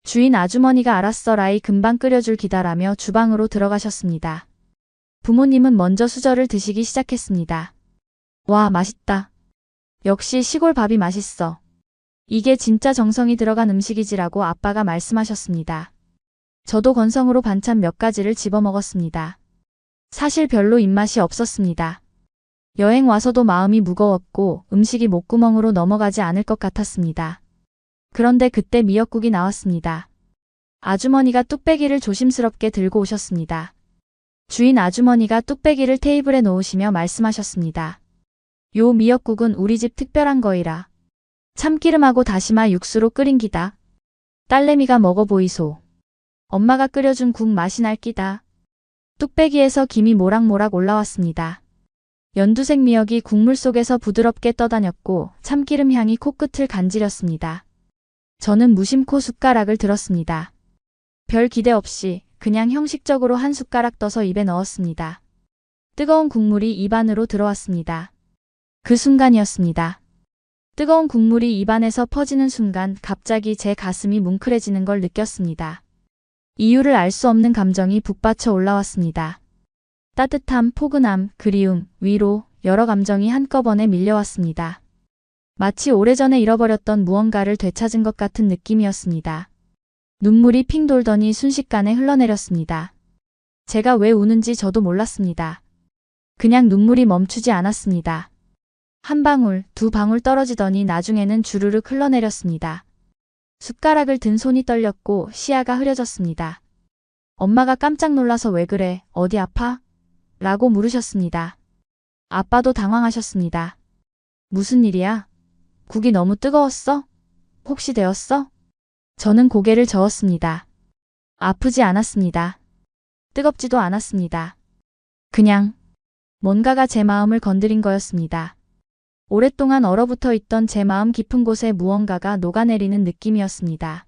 주인 아주머니가 알았어 라이 금방 끓여줄 기다라며 주방으로 들어가셨습니다. 부모님은 먼저 수저를 드시기 시작했습니다. 와, 맛있다. 역시 시골 밥이 맛있어. 이게 진짜 정성이 들어간 음식이지라고 아빠가 말씀하셨습니다. 저도 건성으로 반찬 몇 가지를 집어 먹었습니다. 사실 별로 입맛이 없었습니다. 여행 와서도 마음이 무거웠고 음식이 목구멍으로 넘어가지 않을 것 같았습니다. 그런데 그때 미역국이 나왔습니다. 아주머니가 뚝배기를 조심스럽게 들고 오셨습니다. 주인 아주머니가 뚝배기를 테이블에 놓으시며 말씀하셨습니다. 요 미역국은 우리 집 특별한 거이라. 참기름하고 다시마 육수로 끓인 기다. 딸내미가 먹어보이소. 엄마가 끓여준 국 맛이 날 끼다. 뚝배기에서 김이 모락모락 올라왔습니다. 연두색 미역이 국물 속에서 부드럽게 떠다녔고 참기름 향이 코끝을 간지렸습니다. 저는 무심코 숟가락을 들었습니다. 별 기대 없이 그냥 형식적으로 한 숟가락 떠서 입에 넣었습니다. 뜨거운 국물이 입 안으로 들어왔습니다. 그 순간이었습니다. 뜨거운 국물이 입안에서 퍼지는 순간 갑자기 제 가슴이 뭉클해지는 걸 느꼈습니다. 이유를 알 수 없는 감정이 북받쳐 올라왔습니다. 따뜻함, 포근함, 그리움, 위로, 여러 감정이 한꺼번에 밀려왔습니다. 마치 오래전에 잃어버렸던 무언가를 되찾은 것 같은 느낌이었습니다. 눈물이 핑 돌더니 순식간에 흘러내렸습니다. 제가 왜 우는지 저도 몰랐습니다. 그냥 눈물이 멈추지 않았습니다. 한 방울, 두 방울 떨어지더니 나중에는 주르륵 흘러내렸습니다. 숟가락을 든 손이 떨렸고 시야가 흐려졌습니다. 엄마가 깜짝 놀라서 왜 그래? 어디 아파? 라고 물으셨습니다. 아빠도 당황하셨습니다. 무슨 일이야? 국이 너무 뜨거웠어? 혹시 데웠어? 저는 고개를 저었습니다. 아프지 않았습니다. 뜨겁지도 않았습니다. 그냥 뭔가가 제 마음을 건드린 거였습니다. 오랫동안 얼어붙어 있던 제 마음 깊은 곳에 무언가가 녹아내리는 느낌이었습니다.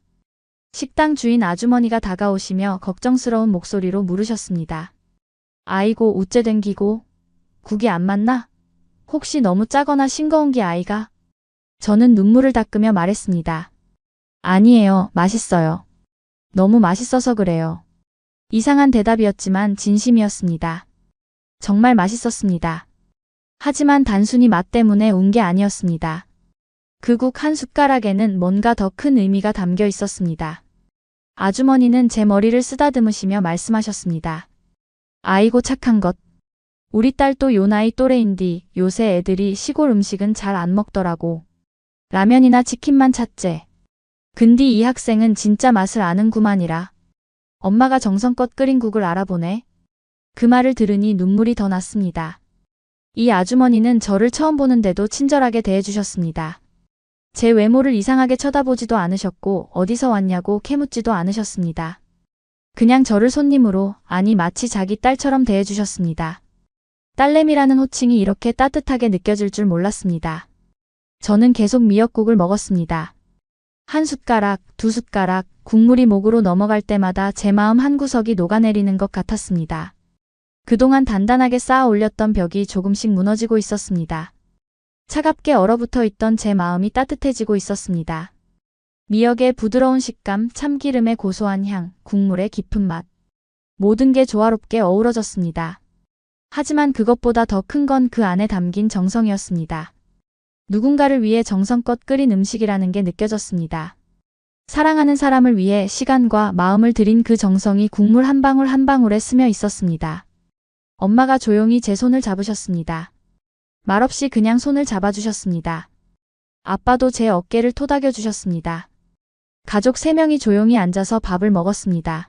식당 주인 아주머니가 다가오시며 걱정스러운 목소리로 물으셨습니다. 아이고 우째 댕기고 국이 안 맞나? 혹시 너무 짜거나 싱거운 게 아이가? 저는 눈물을 닦으며 말했습니다. 아니에요, 맛있어요. 너무 맛있어서 그래요. 이상한 대답이었지만 진심이었습니다. 정말 맛있었습니다. 하지만 단순히 맛 때문에 운 게 아니었습니다. 그 국 한 숟가락에는 뭔가 더 큰 의미가 담겨 있었습니다. 아주머니는 제 머리를 쓰다듬으시며 말씀하셨습니다. 아이고 착한 것. 우리 딸도 요 나이 또래인디 요새 애들이 시골 음식은 잘 안 먹더라고. 라면이나 치킨만 찾재. 근디 이 학생은 진짜 맛을 아는구만이라. 엄마가 정성껏 끓인 국을 알아보네. 그 말을 들으니 눈물이 더 났습니다. 이 아주머니는 저를 처음 보는데도 친절하게 대해주셨습니다. 제 외모를 이상하게 쳐다보지도 않으셨고 어디서 왔냐고 캐묻지도 않으셨습니다. 그냥 저를 손님으로, 아니 마치 자기 딸처럼 대해주셨습니다. 딸내미라는 호칭이 이렇게 따뜻하게 느껴질 줄 몰랐습니다. 저는 계속 미역국을 먹었습니다. 한 숟가락, 두 숟가락, 국물이 목으로 넘어갈 때마다 제 마음 한구석이 녹아내리는 것 같았습니다. 그동안 단단하게 쌓아 올렸던 벽이 조금씩 무너지고 있었습니다. 차갑게 얼어붙어 있던 제 마음이 따뜻해지고 있었습니다. 미역의 부드러운 식감, 참기름의 고소한 향, 국물의 깊은 맛. 모든 게 조화롭게 어우러졌습니다. 하지만 그것보다 더 큰 건 그 안에 담긴 정성이었습니다. 누군가를 위해 정성껏 끓인 음식이라는 게 느껴졌습니다. 사랑하는 사람을 위해 시간과 마음을 들인 그 정성이 국물 한 방울 한 방울에 스며 있었습니다. 엄마가 조용히 제 손을 잡으셨습니다. 말없이 그냥 손을 잡아주셨습니다. 아빠도 제 어깨를 토닥여 주셨습니다. 가족 3명이 조용히 앉아서 밥을 먹었습니다.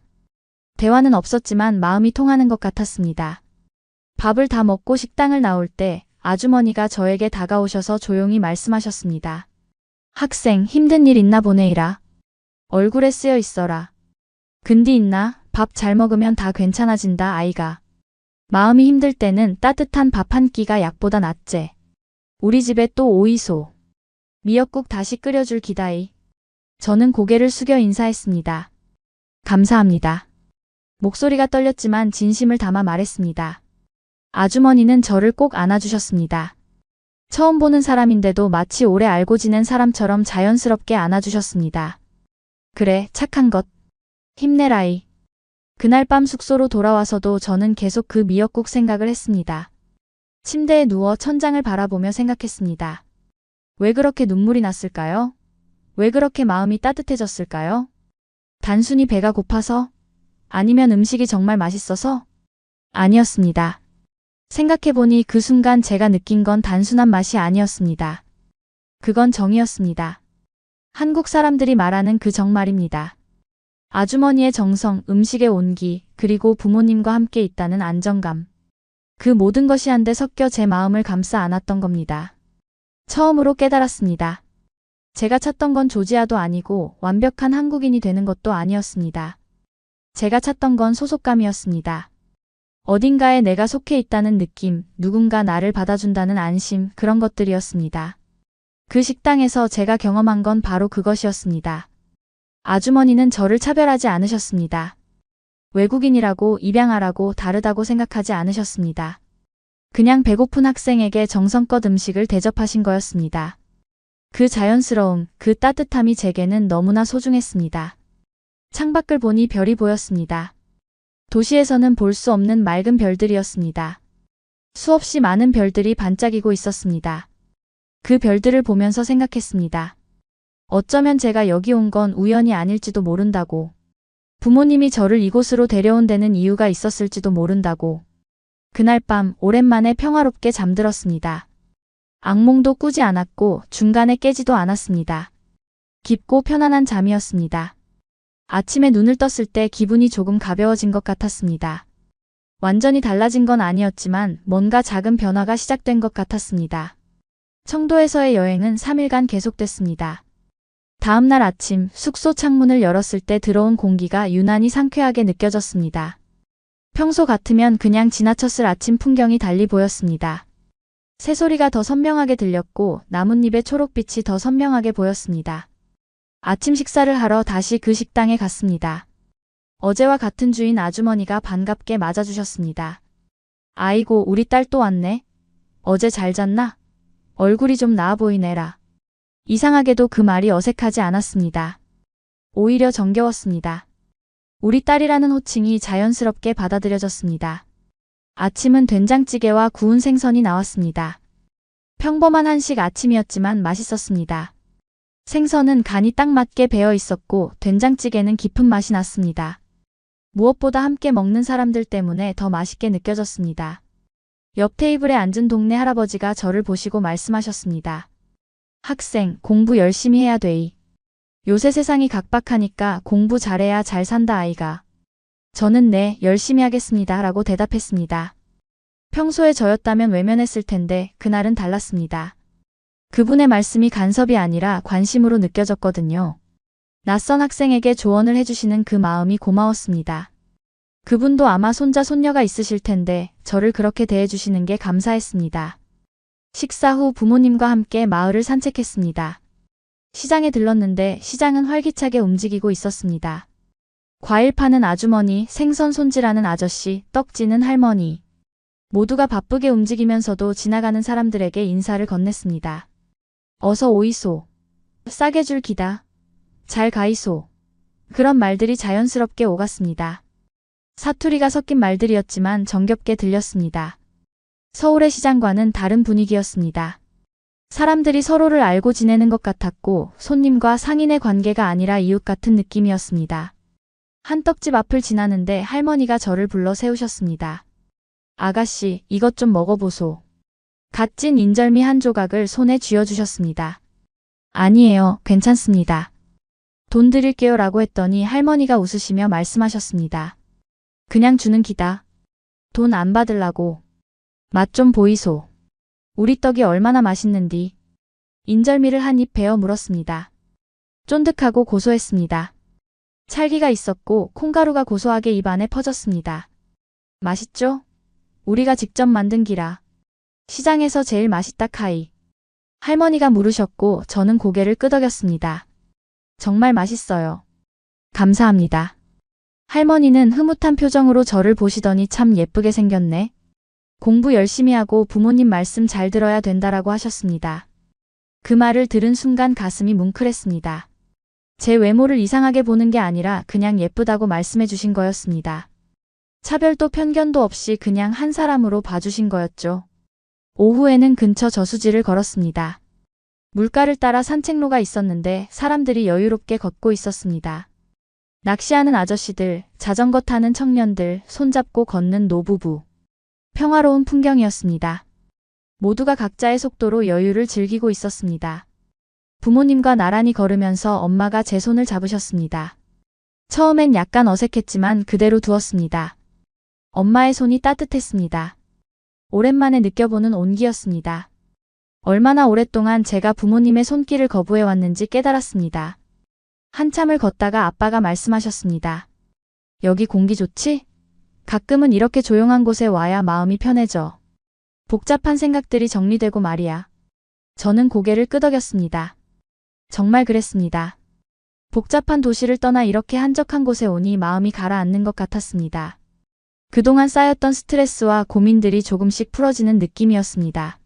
대화는 없었지만 마음이 통하는 것 같았습니다. 밥을 다 먹고 식당을 나올 때 아주머니가 저에게 다가오셔서 조용히 말씀하셨습니다. 학생, 힘든 일 있나 보네이라. 얼굴에 쓰여 있어라. 근디 있나? 밥 잘 먹으면 다 괜찮아진다 아이가. 마음이 힘들 때는 따뜻한 밥 한 끼가 약보다 낫제. 우리 집에 또 오이소. 미역국 다시 끓여줄 기다이. 저는 고개를 숙여 인사했습니다. 감사합니다. 목소리가 떨렸지만 진심을 담아 말했습니다. 아주머니는 저를 꼭 안아주셨습니다. 처음 보는 사람인데도 마치 오래 알고 지낸 사람처럼 자연스럽게 안아주셨습니다. 그래, 착한 것. 힘내라이. 그날 밤 숙소로 돌아와서도 저는 계속 그 미역국 생각을 했습니다. 침대에 누워 천장을 바라보며 생각했습니다. 왜 그렇게 눈물이 났을까요? 왜 그렇게 마음이 따뜻해졌을까요? 단순히 배가 고파서? 아니면 음식이 정말 맛있어서? 아니었습니다. 생각해보니 그 순간 제가 느낀 건 단순한 맛이 아니었습니다. 그건 정이었습니다. 한국 사람들이 말하는 그 정 말입니다. 아주머니의 정성, 음식의 온기, 그리고 부모님과 함께 있다는 안정감. 그 모든 것이 한데 섞여 제 마음을 감싸 안았던 겁니다. 처음으로 깨달았습니다. 제가 찾던 건 조지아도 아니고 완벽한 한국인이 되는 것도 아니었습니다. 제가 찾던 건 소속감이었습니다. 어딘가에 내가 속해 있다는 느낌, 누군가 나를 받아준다는 안심, 그런 것들이었습니다. 그 식당에서 제가 경험한 건 바로 그것이었습니다. 아주머니는 저를 차별하지 않으셨습니다. 외국인이라고, 입양하라고, 다르다고 생각하지 않으셨습니다. 그냥 배고픈 학생에게 정성껏 음식을 대접하신 거였습니다. 그 자연스러움, 그 따뜻함이 제게는 너무나 소중했습니다. 창밖을 보니 별이 보였습니다. 도시에서는 볼 수 없는 맑은 별들이었습니다. 수없이 많은 별들이 반짝이고 있었습니다. 그 별들을 보면서 생각했습니다. 어쩌면 제가 여기 온 건 우연이 아닐지도 모른다고. 부모님이 저를 이곳으로 데려온 데는 이유가 있었을지도 모른다고. 그날 밤 오랜만에 평화롭게 잠들었습니다. 악몽도 꾸지 않았고 중간에 깨지도 않았습니다. 깊고 편안한 잠이었습니다. 아침에 눈을 떴을 때 기분이 조금 가벼워진 것 같았습니다. 완전히 달라진 건 아니었지만 뭔가 작은 변화가 시작된 것 같았습니다. 청도에서의 여행은 3일간 계속됐습니다. 다음 날 아침 숙소 창문을 열었을 때 들어온 공기가 유난히 상쾌하게 느껴졌습니다. 평소 같으면 그냥 지나쳤을 아침 풍경이 달리 보였습니다. 새소리가 더 선명하게 들렸고 나뭇잎의 초록빛이 더 선명하게 보였습니다. 아침 식사를 하러 다시 그 식당에 갔습니다. 어제와 같은 주인 아주머니가 반갑게 맞아주셨습니다. 아이고, 우리 딸 또 왔네. 어제 잘 잤나? 얼굴이 좀 나아 보이네라. 이상하게도 그 말이 어색하지 않았습니다. 오히려 정겨웠습니다. 우리 딸이라는 호칭이 자연스럽게 받아들여졌습니다. 아침은 된장찌개와 구운 생선이 나왔습니다. 평범한 한식 아침이었지만 맛있었습니다. 생선은 간이 딱 맞게 배어 있었고 된장찌개는 깊은 맛이 났습니다. 무엇보다 함께 먹는 사람들 때문에 더 맛있게 느껴졌습니다. 옆 테이블에 앉은 동네 할아버지가 저를 보시고 말씀하셨습니다. 학생, 공부 열심히 해야 돼이. 요새 세상이 각박하니까 공부 잘해야 잘 산다 아이가. 저는 네, 열심히 하겠습니다 라고 대답했습니다. 평소에 저였다면 외면했을 텐데 그날은 달랐습니다. 그분의 말씀이 간섭이 아니라 관심으로 느껴졌거든요. 낯선 학생에게 조언을 해주시는 그 마음이 고마웠습니다. 그분도 아마 손자 손녀가 있으실 텐데 저를 그렇게 대해주시는 게 감사했습니다. 식사 후 부모님과 함께 마을을 산책했습니다. 시장에 들렀는데 시장은 활기차게 움직이고 있었습니다. 과일 파는 아주머니, 생선 손질하는 아저씨, 떡 찌는 할머니. 모두가 바쁘게 움직이면서도 지나가는 사람들에게 인사를 건넸습니다. 어서 오이소. 싸게 줄 기다. 잘 가이소. 그런 말들이 자연스럽게 오갔습니다. 사투리가 섞인 말들이었지만 정겹게 들렸습니다. 서울의 시장과는 다른 분위기였습니다. 사람들이 서로를 알고 지내는 것 같았고 손님과 상인의 관계가 아니라 이웃 같은 느낌이었습니다. 한떡집 앞을 지나는데 할머니가 저를 불러 세우셨습니다. 아가씨, 이것 좀 먹어보소. 갓 찐 인절미 한 조각을 손에 쥐어주셨습니다. 아니에요, 괜찮습니다. 돈 드릴게요 라고 했더니 할머니가 웃으시며 말씀하셨습니다. 그냥 주는 기다. 돈 안 받으려고. 맛 좀 보이소. 우리 떡이 얼마나 맛있는디. 인절미를 한 입 베어 물었습니다. 쫀득하고 고소했습니다. 찰기가 있었고 콩가루가 고소하게 입 안에 퍼졌습니다. 맛있죠? 우리가 직접 만든 기라. 시장에서 제일 맛있다 카이. 할머니가 물으셨고 저는 고개를 끄덕였습니다. 정말 맛있어요. 감사합니다. 할머니는 흐뭇한 표정으로 저를 보시더니 참 예쁘게 생겼네. 공부 열심히 하고 부모님 말씀 잘 들어야 된다라고 하셨습니다. 그 말을 들은 순간 가슴이 뭉클했습니다. 제 외모를 이상하게 보는 게 아니라 그냥 예쁘다고 말씀해 주신 거였습니다. 차별도 편견도 없이 그냥 한 사람으로 봐주신 거였죠. 오후에는 근처 저수지를 걸었습니다. 물가를 따라 산책로가 있었는데 사람들이 여유롭게 걷고 있었습니다. 낚시하는 아저씨들, 자전거 타는 청년들, 손잡고 걷는 노부부. 평화로운 풍경이었습니다. 모두가 각자의 속도로 여유를 즐기고 있었습니다. 부모님과 나란히 걸으면서 엄마가 제 손을 잡으셨습니다. 처음엔 약간 어색했지만 그대로 두었습니다. 엄마의 손이 따뜻했습니다. 오랜만에 느껴보는 온기였습니다. 얼마나 오랫동안 제가 부모님의 손길을 거부해왔는지 깨달았습니다. 한참을 걷다가 아빠가 말씀하셨습니다. 여기 공기 좋지? 가끔은 이렇게 조용한 곳에 와야 마음이 편해져. 복잡한 생각들이 정리되고 말이야. 저는 고개를 끄덕였습니다. 정말 그랬습니다. 복잡한 도시를 떠나 이렇게 한적한 곳에 오니 마음이 가라앉는 것 같았습니다. 그동안 쌓였던 스트레스와 고민들이 조금씩 풀어지는 느낌이었습니다.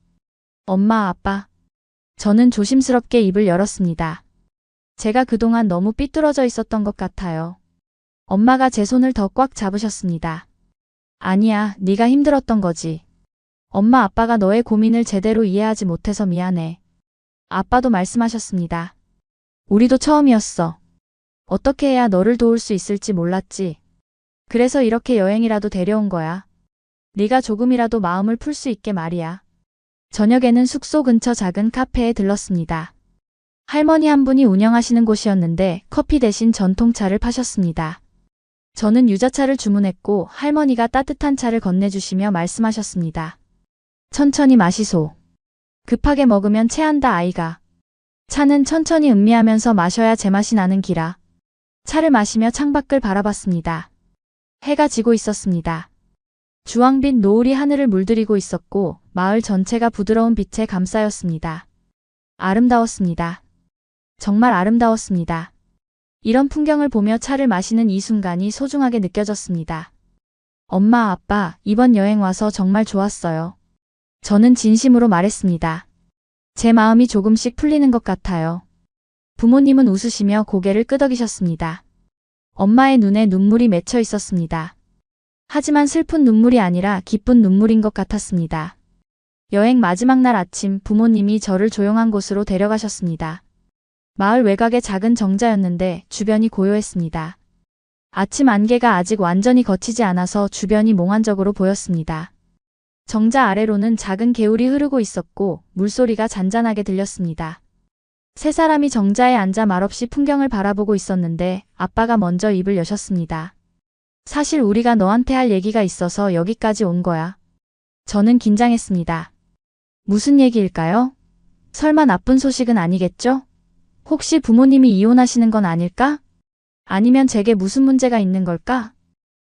엄마, 아빠. 저는 조심스럽게 입을 열었습니다. 제가 그동안 너무 삐뚤어져 있었던 것 같아요. 엄마가 제 손을 더 꽉 잡으셨습니다. 아니야, 네가 힘들었던 거지. 엄마 아빠가 너의 고민을 제대로 이해하지 못해서 미안해. 아빠도 말씀하셨습니다. 우리도 처음이었어. 어떻게 해야 너를 도울 수 있을지 몰랐지. 그래서 이렇게 여행이라도 데려온 거야. 네가 조금이라도 마음을 풀 수 있게 말이야. 저녁에는 숙소 근처 작은 카페에 들렀습니다. 할머니 한 분이 운영하시는 곳이었는데 커피 대신 전통차를 파셨습니다. 저는 유자차를 주문했고 할머니가 따뜻한 차를 건네주시며 말씀하셨습니다. 천천히 마시소. 급하게 먹으면 체한다 아이가. 차는 천천히 음미하면서 마셔야 제맛이 나는 기라. 차를 마시며 창밖을 바라봤습니다. 해가 지고 있었습니다. 주황빛 노을이 하늘을 물들이고 있었고 마을 전체가 부드러운 빛에 감싸였습니다. 아름다웠습니다. 정말 아름다웠습니다. 이런 풍경을 보며 차를 마시는 이 순간이 소중하게 느껴졌습니다. 엄마, 아빠, 이번 여행 와서 정말 좋았어요. 저는 진심으로 말했습니다. 제 마음이 조금씩 풀리는 것 같아요. 부모님은 웃으시며 고개를 끄덕이셨습니다. 엄마의 눈에 눈물이 맺혀 있었습니다. 하지만 슬픈 눈물이 아니라 기쁜 눈물인 것 같았습니다. 여행 마지막 날 아침 부모님이 저를 조용한 곳으로 데려가셨습니다. 마을 외곽의 작은 정자였는데 주변이 고요했습니다. 아침 안개가 아직 완전히 걷히지 않아서 주변이 몽환적으로 보였습니다. 정자 아래로는 작은 개울이 흐르고 있었고 물소리가 잔잔하게 들렸습니다. 세 사람이 정자에 앉아 말없이 풍경을 바라보고 있었는데 아빠가 먼저 입을 여셨습니다. 사실 우리가 너한테 할 얘기가 있어서 여기까지 온 거야. 저는 긴장했습니다. 무슨 얘기일까요? 설마 나쁜 소식은 아니겠죠? 혹시 부모님이 이혼하시는 건 아닐까? 아니면 제게 무슨 문제가 있는 걸까?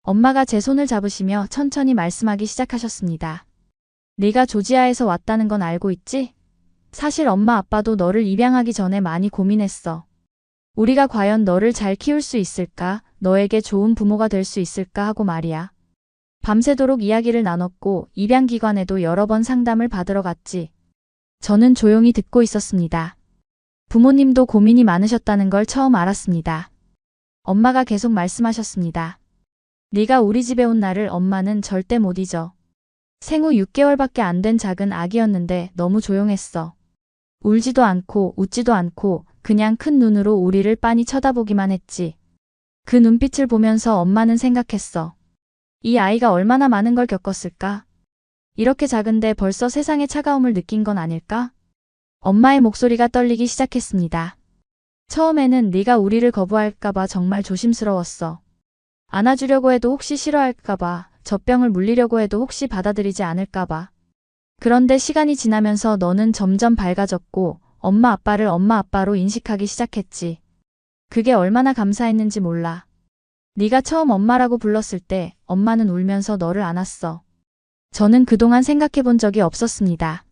엄마가 제 손을 잡으시며 천천히 말씀하기 시작하셨습니다. 네가 조지아에서 왔다는 건 알고 있지? 사실 엄마 아빠도 너를 입양하기 전에 많이 고민했어. 우리가 과연 너를 잘 키울 수 있을까? 너에게 좋은 부모가 될 수 있을까 하고 말이야. 밤새도록 이야기를 나눴고 입양기관에도 여러 번 상담을 받으러 갔지. 저는 조용히 듣고 있었습니다. 부모님도 고민이 많으셨다는 걸 처음 알았습니다. 엄마가 계속 말씀하셨습니다. 네가 우리 집에 온 날을 엄마는 절대 못 잊어. 생후 6개월밖에 안 된 작은 아기였는데 너무 조용했어. 울지도 않고 웃지도 않고 그냥 큰 눈으로 우리를 빤히 쳐다보기만 했지. 그 눈빛을 보면서 엄마는 생각했어. 이 아이가 얼마나 많은 걸 겪었을까? 이렇게 작은데 벌써 세상의 차가움을 느낀 건 아닐까? 엄마의 목소리가 떨리기 시작했습니다. 처음에는 네가 우리를 거부할까봐 정말 조심스러웠어. 안아주려고 해도 혹시 싫어할까봐, 젖병을 물리려고 해도 혹시 받아들이지 않을까봐. 그런데 시간이 지나면서 너는 점점 밝아졌고 엄마 아빠를 엄마 아빠로 인식하기 시작했지. 그게 얼마나 감사했는지 몰라. 네가 처음 엄마라고 불렀을 때 엄마는 울면서 너를 안았어. 저는 그동안 생각해 본 적이 없었습니다.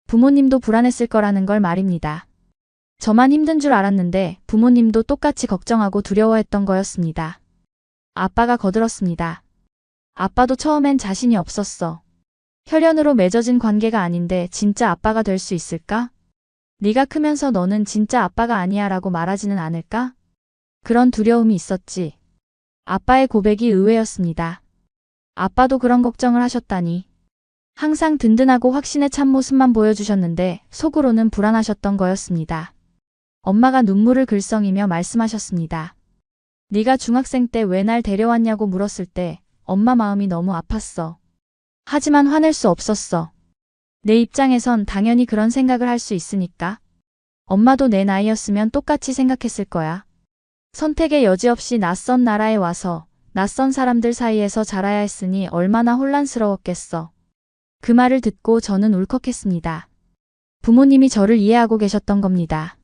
부모님도 불안했을 거라는 걸 말입니다. 저만 힘든 줄 알았는데 부모님도 똑같이 걱정하고 두려워했던 거였습니다. 아빠가 거들었습니다. 아빠도 처음엔 자신이 없었어. 혈연으로 맺어진 관계가 아닌데 진짜 아빠가 될 수 있을까? 네가 크면서 너는 진짜 아빠가 아니야 라고 말하지는 않을까? 그런 두려움이 있었지. 아빠의 고백이 의외였습니다. 아빠도 그런 걱정을 하셨다니. 항상 든든하고 확신에 찬 모습만 보여주셨는데 속으로는 불안하셨던 거였습니다. 엄마가 눈물을 글썽이며 말씀하셨습니다. 네가 중학생 때 왜 날 데려왔냐고 물었을 때 엄마 마음이 너무 아팠어. 하지만 화낼 수 없었어. 내 입장에선 당연히 그런 생각을 할 수 있으니까. 엄마도 내 나이였으면 똑같이 생각했을 거야. 선택의 여지 없이 낯선 나라에 와서 낯선 사람들 사이에서 자라야 했으니 얼마나 혼란스러웠겠어. 그 말을 듣고 저는 울컥했습니다. 부모님이 저를 이해하고 계셨던 겁니다.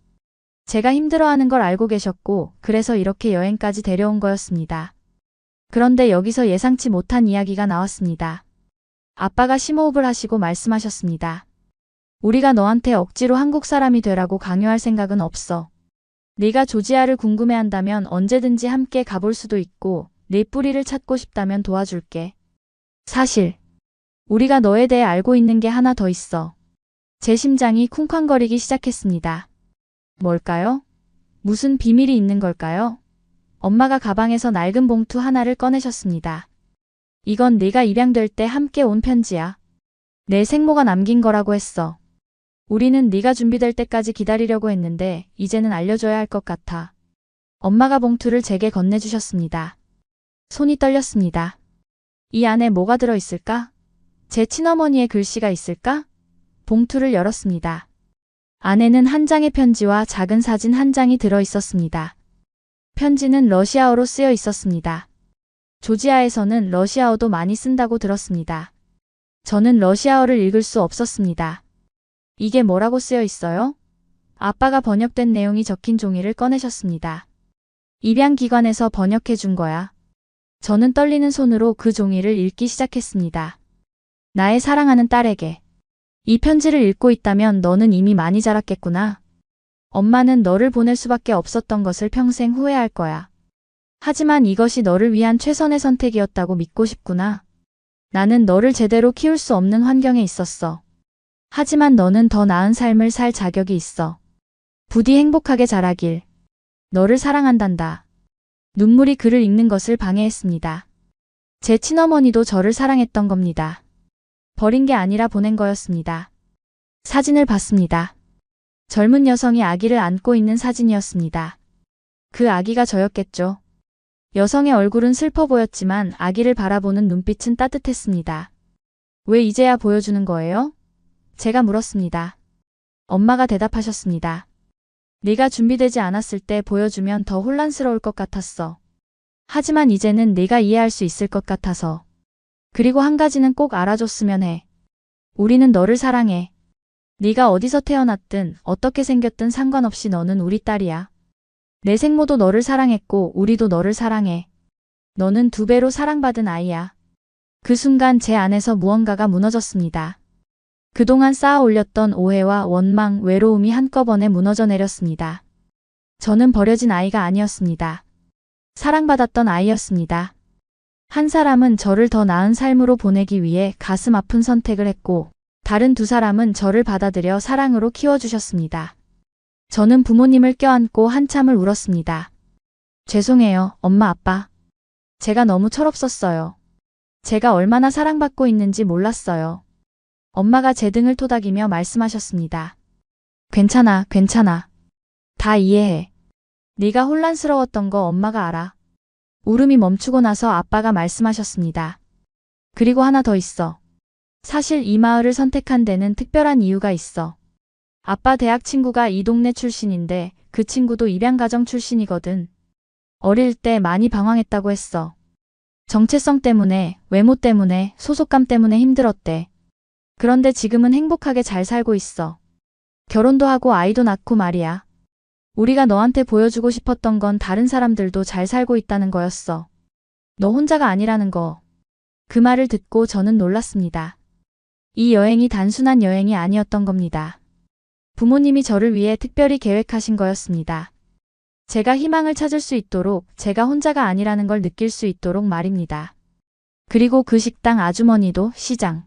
제가 힘들어하는 걸 알고 계셨고 그래서 이렇게 여행까지 데려온 거였습니다. 그런데 여기서 예상치 못한 이야기가 나왔습니다. 아빠가 심호흡을 하시고 말씀하셨습니다. 우리가 너한테 억지로 한국 사람이 되라고 강요할 생각은 없어. 네가 조지아를 궁금해한다면 언제든지 함께 가볼 수도 있고 내 뿌리를 찾고 싶다면 도와줄게. 사실 우리가 너에 대해 알고 있는 게 하나 더 있어. 제 심장이 쿵쾅거리기 시작했습니다. 뭘까요? 무슨 비밀이 있는 걸까요? 엄마가 가방에서 낡은 봉투 하나를 꺼내셨습니다. 이건 네가 입양될 때 함께 온 편지야. 내 생모가 남긴 거라고 했어. 우리는 네가 준비될 때까지 기다리려고 했는데 이제는 알려줘야 할 것 같아. 엄마가 봉투를 제게 건네주셨습니다. 손이 떨렸습니다. 이 안에 뭐가 들어있을까? 제 친어머니의 글씨가 있을까? 봉투를 열었습니다. 안에는 한 장의 편지와 작은 사진 한 장이 들어있었습니다. 편지는 러시아어로 쓰여 있었습니다. 조지아에서는 러시아어도 많이 쓴다고 들었습니다. 저는 러시아어를 읽을 수 없었습니다. 이게 뭐라고 쓰여 있어요? 아빠가 번역된 내용이 적힌 종이를 꺼내셨습니다. 입양기관에서 번역해 준 거야. 저는 떨리는 손으로 그 종이를 읽기 시작했습니다. 나의 사랑하는 딸에게. 이 편지를 읽고 있다면 너는 이미 많이 자랐겠구나. 엄마는 너를 보낼 수밖에 없었던 것을 평생 후회할 거야. 하지만 이것이 너를 위한 최선의 선택이었다고 믿고 싶구나. 나는 너를 제대로 키울 수 없는 환경에 있었어. 하지만 너는 더 나은 삶을 살 자격이 있어. 부디 행복하게 자라길. 너를 사랑한단다. 눈물이 글을 읽는 것을 방해했습니다. 제 친어머니도 저를 사랑했던 겁니다. 버린 게 아니라 보낸 거였습니다. 사진을 봤습니다. 젊은 여성이 아기를 안고 있는 사진이었습니다. 그 아기가 저였겠죠. 여성의 얼굴은 슬퍼 보였지만 아기를 바라보는 눈빛은 따뜻했습니다. 왜 이제야 보여주는 거예요? 제가 물었습니다. 엄마가 대답하셨습니다. 네가 준비되지 않았을 때 보여주면 더 혼란스러울 것 같았어. 하지만 이제는 네가 이해할 수 있을 것 같아서. 그리고 한 가지는 꼭 알아줬으면 해. 우리는 너를 사랑해. 네가 어디서 태어났든 어떻게 생겼든 상관없이 너는 우리 딸이야. 내 생모도 너를 사랑했고 우리도 너를 사랑해. 너는 2배로 사랑받은 아이야. 그 순간 제 안에서 무언가가 무너졌습니다. 그동안 쌓아 올렸던 오해와 원망, 외로움이 한꺼번에 무너져 내렸습니다. 저는 버려진 아이가 아니었습니다. 사랑받았던 아이였습니다. 한 사람은 저를 더 나은 삶으로 보내기 위해 가슴 아픈 선택을 했고, 다른 두 사람은 저를 받아들여 사랑으로 키워주셨습니다. 저는 부모님을 껴안고 한참을 울었습니다. 죄송해요, 엄마, 아빠. 제가 너무 철없었어요. 제가 얼마나 사랑받고 있는지 몰랐어요. 엄마가 제 등을 토닥이며 말씀하셨습니다. 괜찮아, 괜찮아. 다 이해해. 네가 혼란스러웠던 거 엄마가 알아. 울음이 멈추고 나서 아빠가 말씀하셨습니다. 그리고 하나 더 있어. 사실 이 마을을 선택한 데는 특별한 이유가 있어. 아빠 대학 친구가 이 동네 출신인데 그 친구도 입양가정 출신이거든. 어릴 때 많이 방황했다고 했어. 정체성 때문에, 외모 때문에, 소속감 때문에 힘들었대. 그런데 지금은 행복하게 잘 살고 있어. 결혼도 하고 아이도 낳고 말이야. 우리가 너한테 보여주고 싶었던 건 다른 사람들도 잘 살고 있다는 거였어. 너 혼자가 아니라는 거. 그 말을 듣고 저는 놀랐습니다. 이 여행이 단순한 여행이 아니었던 겁니다. 부모님이 저를 위해 특별히 계획하신 거였습니다. 제가 희망을 찾을 수 있도록, 제가 혼자가 아니라는 걸 느낄 수 있도록 말입니다. 그리고 그 식당 아주머니도, 시장,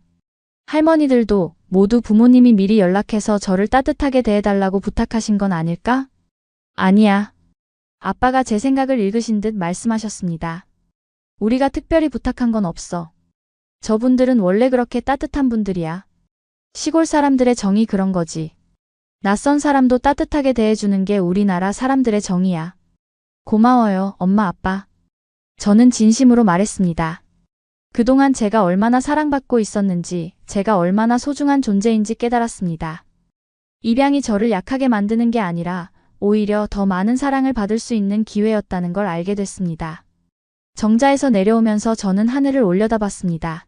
할머니들도 모두 부모님이 미리 연락해서 저를 따뜻하게 대해달라고 부탁하신 건 아닐까? 아니야. 아빠가 제 생각을 읽으신 듯 말씀하셨습니다. 우리가 특별히 부탁한 건 없어. 저분들은 원래 그렇게 따뜻한 분들이야. 시골 사람들의 정이 그런 거지. 낯선 사람도 따뜻하게 대해주는 게 우리나라 사람들의 정이야. 고마워요, 엄마, 아빠. 저는 진심으로 말했습니다. 그동안 제가 얼마나 사랑받고 있었는지, 제가 얼마나 소중한 존재인지 깨달았습니다. 입양이 저를 약하게 만드는 게 아니라 오히려 더 많은 사랑을 받을 수 있는 기회였다는 걸 알게 됐습니다. 정자에서 내려오면서 저는 하늘을 올려다봤습니다.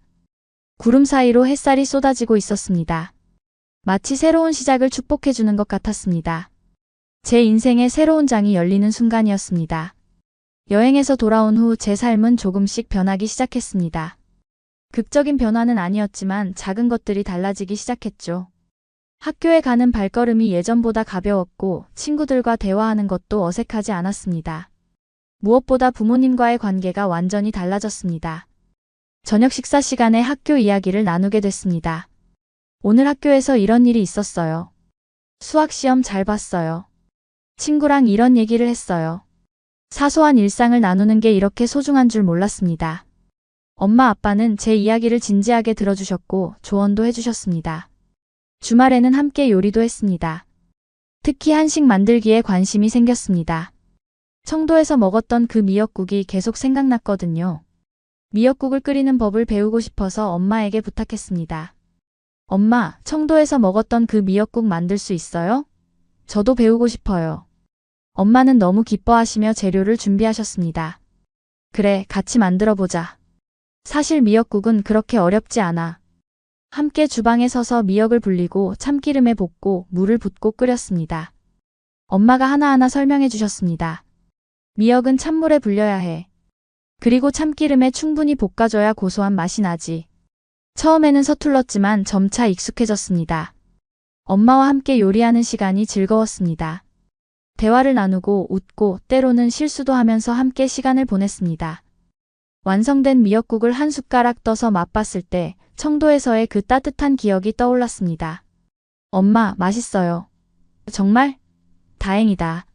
구름 사이로 햇살이 쏟아지고 있었습니다. 마치 새로운 시작을 축복해주는 것 같았습니다. 제 인생의 새로운 장이 열리는 순간이었습니다. 여행에서 돌아온 후 제 삶은 조금씩 변하기 시작했습니다. 극적인 변화는 아니었지만 작은 것들이 달라지기 시작했죠. 학교에 가는 발걸음이 예전보다 가벼웠고 친구들과 대화하는 것도 어색하지 않았습니다. 무엇보다 부모님과의 관계가 완전히 달라졌습니다. 저녁 식사 시간에 학교 이야기를 나누게 됐습니다. 오늘 학교에서 이런 일이 있었어요. 수학 시험 잘 봤어요. 친구랑 이런 얘기를 했어요. 사소한 일상을 나누는 게 이렇게 소중한 줄 몰랐습니다. 엄마 아빠는 제 이야기를 진지하게 들어주셨고 조언도 해주셨습니다. 주말에는 함께 요리도 했습니다. 특히 한식 만들기에 관심이 생겼습니다. 청도에서 먹었던 그 미역국이 계속 생각났거든요. 미역국을 끓이는 법을 배우고 싶어서 엄마에게 부탁했습니다. 엄마, 청도에서 먹었던 그 미역국 만들 수 있어요? 저도 배우고 싶어요. 엄마는 너무 기뻐하시며 재료를 준비하셨습니다. 그래, 같이 만들어보자. 사실 미역국은 그렇게 어렵지 않아. 함께 주방에 서서 미역을 불리고 참기름에 볶고 물을 붓고 끓였습니다. 엄마가 하나하나 설명해 주셨습니다. 미역은 찬물에 불려야 해. 그리고 참기름에 충분히 볶아줘야 고소한 맛이 나지. 처음에는 서툴렀지만 점차 익숙해졌습니다. 엄마와 함께 요리하는 시간이 즐거웠습니다. 대화를 나누고 웃고 때로는 실수도 하면서 함께 시간을 보냈습니다. 완성된 미역국을 한 숟가락 떠서 맛봤을 때 청도에서의 그 따뜻한 기억이 떠올랐습니다. 엄마, 맛있어요. 정말? 다행이다.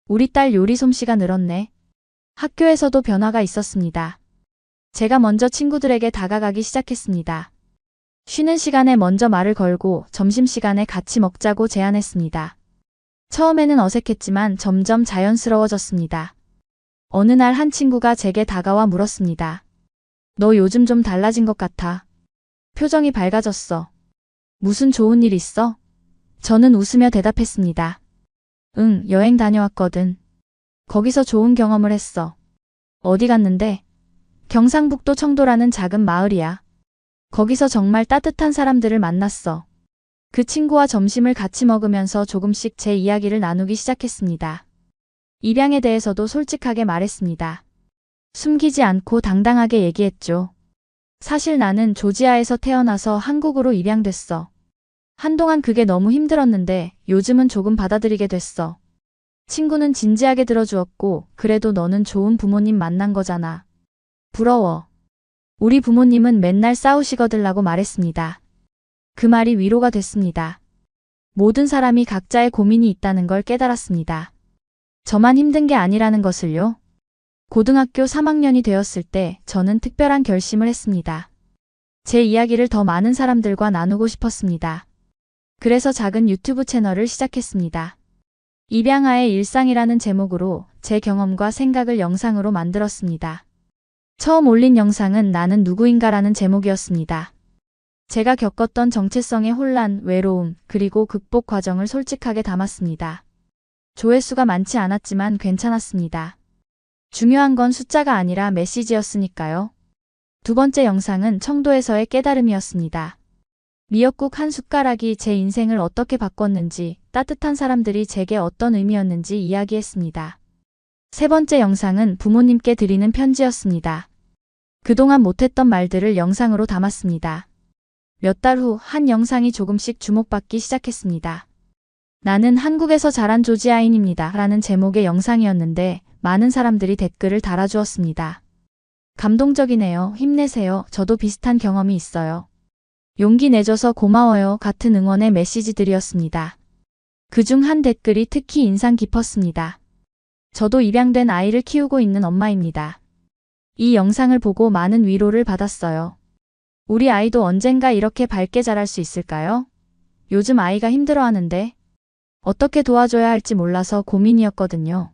우리 딸 요리 솜씨가 늘었네. 학교에서도 변화가 있었습니다. 제가 먼저 친구들에게 다가가기 시작했습니다. 쉬는 시간에 먼저 말을 걸고 점심시간에 같이 먹자고 제안했습니다. 처음에는 어색했지만 점점 자연스러워졌습니다. 어느 날 한 친구가 제게 다가와 물었습니다. 너 요즘 좀 달라진 것 같아. 표정이 밝아졌어. 무슨 좋은 일 있어? 저는 웃으며 대답했습니다. 응, 여행 다녀왔거든. 거기서 좋은 경험을 했어. 어디 갔는데? 경상북도 청도라는 작은 마을이야. 거기서 정말 따뜻한 사람들을 만났어. 그 친구와 점심을 같이 먹으면서 조금씩 제 이야기를 나누기 시작했습니다. 입양에 대해서도 솔직하게 말했습니다. 숨기지 않고 당당하게 얘기했죠. 사실 나는 조지아에서 태어나서 한국으로 입양됐어. 한동안 그게 너무 힘들었는데 요즘은 조금 받아들이게 됐어. 친구는 진지하게 들어주었고, 그래도 너는 좋은 부모님 만난 거잖아. 부러워. 우리 부모님은 맨날 싸우시거들라고 말했습니다. 그 말이 위로가 됐습니다. 모든 사람이 각자의 고민이 있다는 걸 깨달았습니다. 저만 힘든 게 아니라는 것을요. 고등학교 3학년이 되었을 때 저는 특별한 결심을 했습니다. 제 이야기를 더 많은 사람들과 나누고 싶었습니다. 그래서 작은 유튜브 채널을 시작했습니다. 입양아의 일상이라는 제목으로 제 경험과 생각을 영상으로 만들었습니다. 처음 올린 영상은 나는 누구인가라는 제목이었습니다. 제가 겪었던 정체성의 혼란, 외로움, 그리고 극복 과정을 솔직하게 담았습니다. 조회수가 많지 않았지만 괜찮았습니다. 중요한 건 숫자가 아니라 메시지였으니까요. 두 번째 영상은 청도에서의 깨달음이었습니다. 미역국 한 숟가락이 제 인생을 어떻게 바꿨는지, 따뜻한 사람들이 제게 어떤 의미였는지 이야기했습니다. 세 번째 영상은 부모님께 드리는 편지였습니다. 그동안 못했던 말들을 영상으로 담았습니다. 몇 달 후 한 영상이 조금씩 주목받기 시작했습니다. 나는 한국에서 자란 조지아인입니다. 라는 제목의 영상이었는데 많은 사람들이 댓글을 달아주었습니다. 감동적이네요. 힘내세요. 저도 비슷한 경험이 있어요. 용기 내줘서 고마워요. 같은 응원의 메시지들이었습니다. 그중 한 댓글이 특히 인상 깊었습니다. 저도 입양된 아이를 키우고 있는 엄마입니다. 이 영상을 보고 많은 위로를 받았어요. 우리 아이도 언젠가 이렇게 밝게 자랄 수 있을까요? 요즘 아이가 힘들어하는데 어떻게 도와줘야 할지 몰라서 고민이었거든요.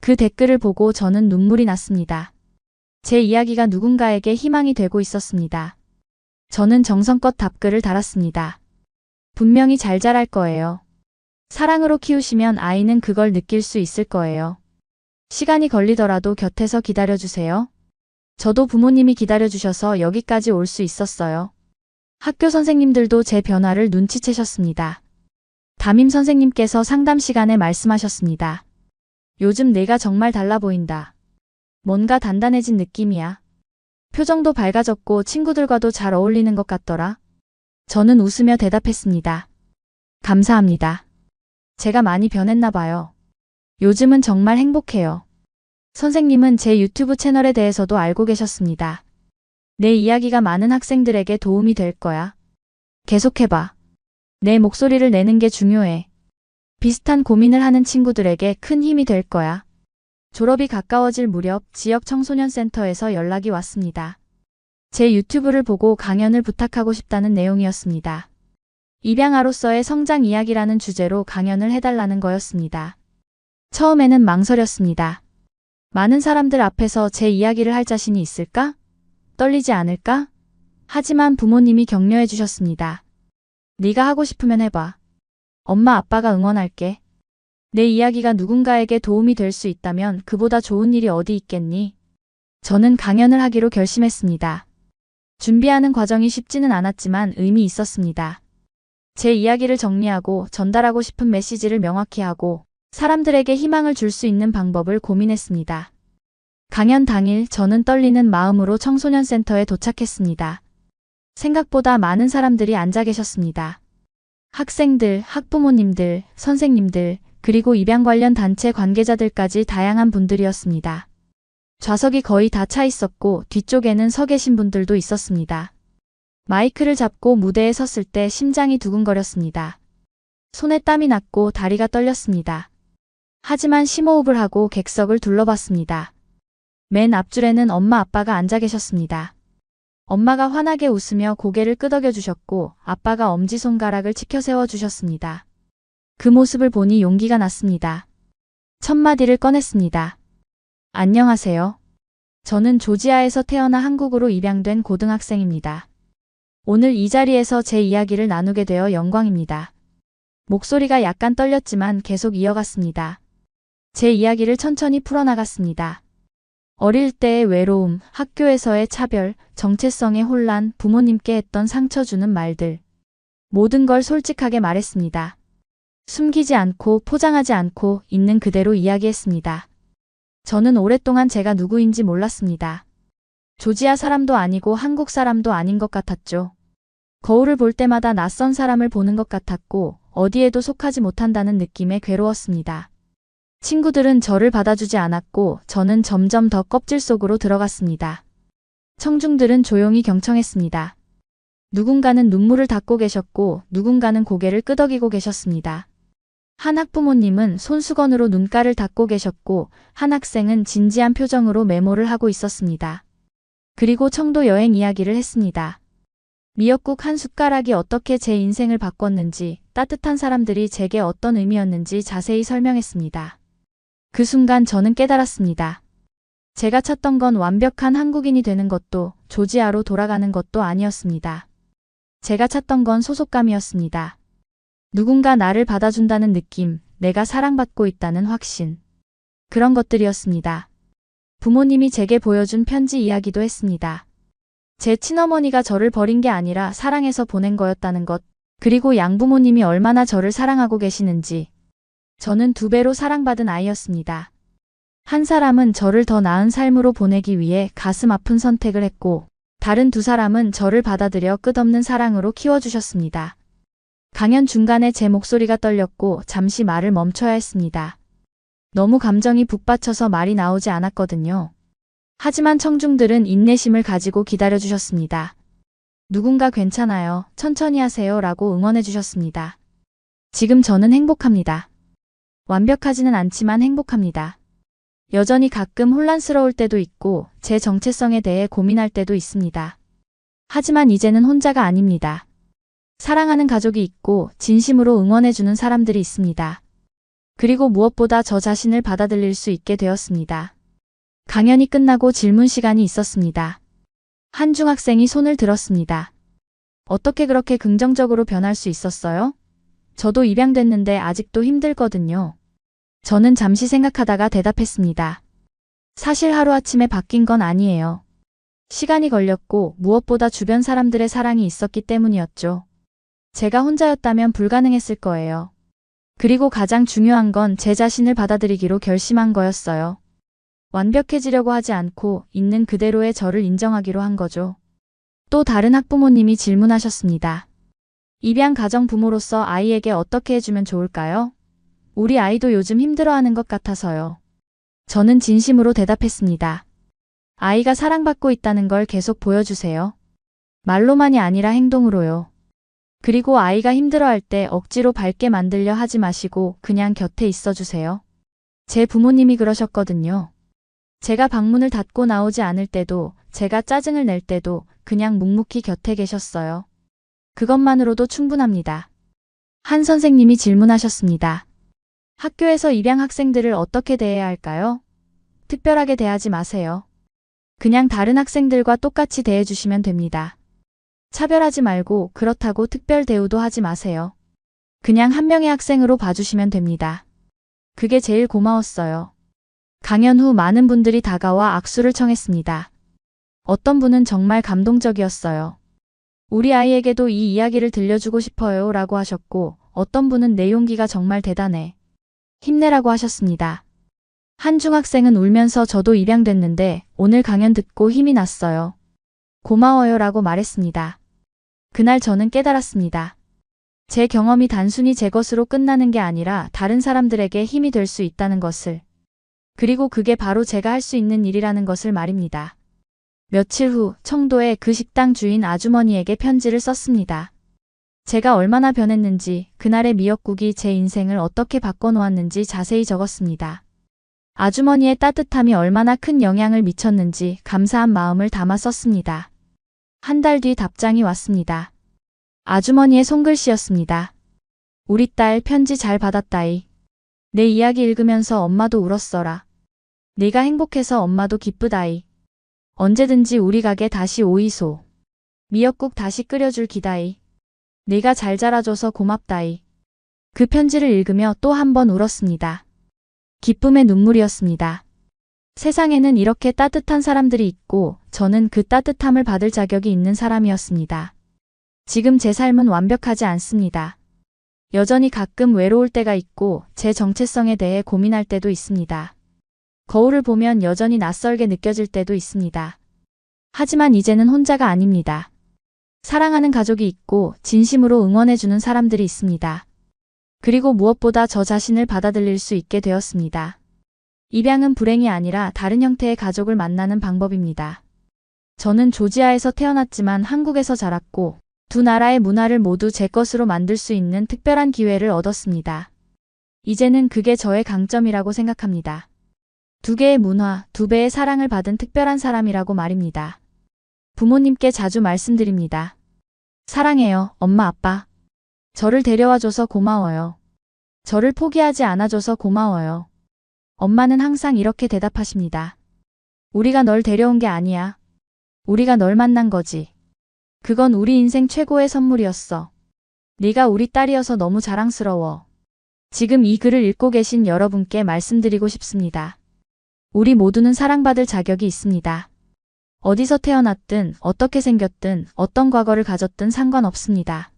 그 댓글을 보고 저는 눈물이 났습니다. 제 이야기가 누군가에게 희망이 되고 있었습니다. 저는 정성껏 답글을 달았습니다. 분명히 잘 자랄 거예요. 사랑으로 키우시면 아이는 그걸 느낄 수 있을 거예요. 시간이 걸리더라도 곁에서 기다려주세요. 저도 부모님이 기다려주셔서 여기까지 올 수 있었어요. 학교 선생님들도 제 변화를 눈치채셨습니다. 담임 선생님께서 상담 시간에 말씀하셨습니다. 요즘 내가 정말 달라 보인다. 뭔가 단단해진 느낌이야. 표정도 밝아졌고 친구들과도 잘 어울리는 것 같더라. 저는 웃으며 대답했습니다. 감사합니다. 제가 많이 변했나 봐요. 요즘은 정말 행복해요. 선생님은 제 유튜브 채널에 대해서도 알고 계셨습니다. 내 이야기가 많은 학생들에게 도움이 될 거야. 계속해봐. 내 목소리를 내는 게 중요해. 비슷한 고민을 하는 친구들에게 큰 힘이 될 거야. 졸업이 가까워질 무렵 지역 청소년 센터에서 연락이 왔습니다. 제 유튜브를 보고 강연을 부탁하고 싶다는 내용이었습니다. 입양아로서의 성장 이야기라는 주제로 강연을 해달라는 거였습니다. 처음에는 망설였습니다. 많은 사람들 앞에서 제 이야기를 할 자신이 있을까? 떨리지 않을까? 하지만 부모님이 격려해 주셨습니다. 네가 하고 싶으면 해봐. 엄마 아빠가 응원할게. 내 이야기가 누군가에게 도움이 될 수 있다면 그보다 좋은 일이 어디 있겠니? 저는 강연을 하기로 결심했습니다. 준비하는 과정이 쉽지는 않았지만 의미 있었습니다. 제 이야기를 정리하고 전달하고 싶은 메시지를 명확히 하고 사람들에게 희망을 줄 수 있는 방법을 고민했습니다. 강연 당일 저는 떨리는 마음으로 청소년 센터에 도착했습니다. 생각보다 많은 사람들이 앉아 계셨습니다. 학생들, 학부모님들, 선생님들, 그리고 입양 관련 단체 관계자들까지 다양한 분들이었습니다. 좌석이 거의 다 차 있었고 뒤쪽에는 서 계신 분들도 있었습니다. 마이크를 잡고 무대에 섰을 때 심장이 두근거렸습니다. 손에 땀이 났고 다리가 떨렸습니다. 하지만 심호흡을 하고 객석을 둘러봤습니다. 맨 앞줄에는 엄마 아빠가 앉아 계셨습니다. 엄마가 환하게 웃으며 고개를 끄덕여 주셨고 아빠가 엄지손가락을 치켜 세워 주셨습니다. 그 모습을 보니 용기가 났습니다. 첫 마디를 꺼냈습니다. 안녕하세요. 저는 조지아에서 태어나 한국으로 입양된 고등학생입니다. 오늘 이 자리에서 제 이야기를 나누게 되어 영광입니다. 목소리가 약간 떨렸지만 계속 이어갔습니다. 제 이야기를 천천히 풀어나갔습니다. 어릴 때의 외로움, 학교에서의 차별, 정체성의 혼란, 부모님께 했던 상처 주는 말들. 모든 걸 솔직하게 말했습니다. 숨기지 않고 포장하지 않고 있는 그대로 이야기했습니다. 저는 오랫동안 제가 누구인지 몰랐습니다. 조지아 사람도 아니고 한국 사람도 아닌 것 같았죠. 거울을 볼 때마다 낯선 사람을 보는 것 같았고 어디에도 속하지 못한다는 느낌에 괴로웠습니다. 친구들은 저를 받아주지 않았고 저는 점점 더 껍질 속으로 들어갔습니다. 청중들은 조용히 경청했습니다. 누군가는 눈물을 닦고 계셨고 누군가는 고개를 끄덕이고 계셨습니다. 한 학부모님은 손수건으로 눈가를 닦고 계셨고 한 학생은 진지한 표정으로 메모를 하고 있었습니다. 그리고 청도 여행 이야기를 했습니다. 미역국 한 숟가락이 어떻게 제 인생을 바꿨는지, 따뜻한 사람들이 제게 어떤 의미였는지 자세히 설명했습니다. 그 순간 저는 깨달았습니다. 제가 찾던 건 완벽한 한국인이 되는 것도 조지아로 돌아가는 것도 아니었습니다. 제가 찾던 건 소속감이었습니다. 누군가 나를 받아준다는 느낌, 내가 사랑받고 있다는 확신. 그런 것들이었습니다. 부모님이 제게 보여준 편지 이야기도 했습니다. 제 친어머니가 저를 버린 게 아니라 사랑해서 보낸 거였다는 것, 그리고 양부모님이 얼마나 저를 사랑하고 계시는지. 저는 2배로 사랑받은 아이였습니다. 한 사람은 저를 더 나은 삶으로 보내기 위해 가슴 아픈 선택을 했고, 다른 2사람은 저를 받아들여 끝없는 사랑으로 키워주셨습니다. 강연 중간에 제 목소리가 떨렸고 잠시 말을 멈춰야 했습니다. 너무 감정이 북받쳐서 말이 나오지 않았거든요. 하지만 청중들은 인내심을 가지고 기다려주셨습니다. 누군가 괜찮아요, 천천히 하세요 라고 응원해주셨습니다. 지금 저는 행복합니다. 완벽하지는 않지만 행복합니다. 여전히 가끔 혼란스러울 때도 있고 제 정체성에 대해 고민할 때도 있습니다. 하지만 이제는 혼자가 아닙니다. 사랑하는 가족이 있고 진심으로 응원해주는 사람들이 있습니다. 그리고 무엇보다 저 자신을 받아들일 수 있게 되었습니다. 강연이 끝나고 질문 시간이 있었습니다. 한 중학생이 손을 들었습니다. 어떻게 그렇게 긍정적으로 변할 수 있었어요? 저도 입양됐는데 아직도 힘들거든요. 저는 잠시 생각하다가 대답했습니다. 사실 하루아침에 바뀐 건 아니에요. 시간이 걸렸고 무엇보다 주변 사람들의 사랑이 있었기 때문이었죠. 제가 혼자였다면 불가능했을 거예요. 그리고 가장 중요한 건 제 자신을 받아들이기로 결심한 거였어요. 완벽해지려고 하지 않고 있는 그대로의 저를 인정하기로 한 거죠. 또 다른 학부모님이 질문하셨습니다. 입양 가정 부모로서 아이에게 어떻게 해주면 좋을까요? 우리 아이도 요즘 힘들어하는 것 같아서요. 저는 진심으로 대답했습니다. 아이가 사랑받고 있다는 걸 계속 보여주세요. 말로만이 아니라 행동으로요. 그리고 아이가 힘들어할 때 억지로 밝게 만들려 하지 마시고 그냥 곁에 있어주세요. 제 부모님이 그러셨거든요. 제가 방문을 닫고 나오지 않을 때도, 제가 짜증을 낼 때도 그냥 묵묵히 곁에 계셨어요. 그것만으로도 충분합니다. 한 선생님이 질문하셨습니다. 학교에서 입양 학생들을 어떻게 대해야 할까요? 특별하게 대하지 마세요. 그냥 다른 학생들과 똑같이 대해주시면 됩니다. 차별하지 말고 그렇다고 특별 대우도 하지 마세요. 그냥 한 명의 학생으로 봐주시면 됩니다. 그게 제일 고마웠어요. 강연 후 많은 분들이 다가와 악수를 청했습니다. 어떤 분은 정말 감동적이었어요. 우리 아이에게도 이 이야기를 들려주고 싶어요 라고 하셨고, 어떤 분은 내 용기가 정말 대단해. 힘내라고 하셨습니다. 한 중학생은 울면서 저도 입양됐는데 오늘 강연 듣고 힘이 났어요. 고마워요 라고 말했습니다. 그날 저는 깨달았습니다. 제 경험이 단순히 제 것으로 끝나는 게 아니라 다른 사람들에게 힘이 될 수 있다는 것을. 그리고 그게 바로 제가 할 수 있는 일이라는 것을 말입니다. 며칠 후 청도의 그 식당 주인 아주머니에게 편지를 썼습니다. 제가 얼마나 변했는지, 그날의 미역국이 제 인생을 어떻게 바꿔놓았는지 자세히 적었습니다. 아주머니의 따뜻함이 얼마나 큰 영향을 미쳤는지 감사한 마음을 담아 썼습니다. 한 달 뒤 답장이 왔습니다. 아주머니의 손글씨였습니다. 우리 딸 편지 잘 받았다이. 내 이야기 읽으면서 엄마도 울었어라. 네가 행복해서 엄마도 기쁘다이. 언제든지 우리 가게 다시 오이소. 미역국 다시 끓여줄 기다이. 네가 잘 자라줘서 고맙다이. 그 편지를 읽으며 또 한 번 울었습니다. 기쁨의 눈물이었습니다. 세상에는 이렇게 따뜻한 사람들이 있고 저는 그 따뜻함을 받을 자격이 있는 사람이었습니다. 지금 제 삶은 완벽하지 않습니다. 여전히 가끔 외로울 때가 있고 제 정체성에 대해 고민할 때도 있습니다. 거울을 보면 여전히 낯설게 느껴질 때도 있습니다. 하지만 이제는 혼자가 아닙니다. 사랑하는 가족이 있고 진심으로 응원해주는 사람들이 있습니다. 그리고 무엇보다 저 자신을 받아들일 수 있게 되었습니다. 입양은 불행이 아니라 다른 형태의 가족을 만나는 방법입니다. 저는 조지아에서 태어났지만 한국에서 자랐고 두 나라의 문화를 모두 제 것으로 만들 수 있는 특별한 기회를 얻었습니다. 이제는 그게 저의 강점이라고 생각합니다. 두 개의 문화, 두 배의 사랑을 받은 특별한 사람이라고 말입니다. 부모님께 자주 말씀드립니다. 사랑해요, 엄마, 아빠. 저를 데려와줘서 고마워요. 저를 포기하지 않아줘서 고마워요. 엄마는 항상 이렇게 대답하십니다. 우리가 널 데려온 게 아니야. 우리가 널 만난 거지. 그건 우리 인생 최고의 선물이었어. 네가 우리 딸이어서 너무 자랑스러워. 지금 이 글을 읽고 계신 여러분께 말씀드리고 싶습니다. 우리 모두는 사랑받을 자격이 있습니다. 어디서 태어났든 어떻게 생겼든 어떤 과거를 가졌든 상관없습니다.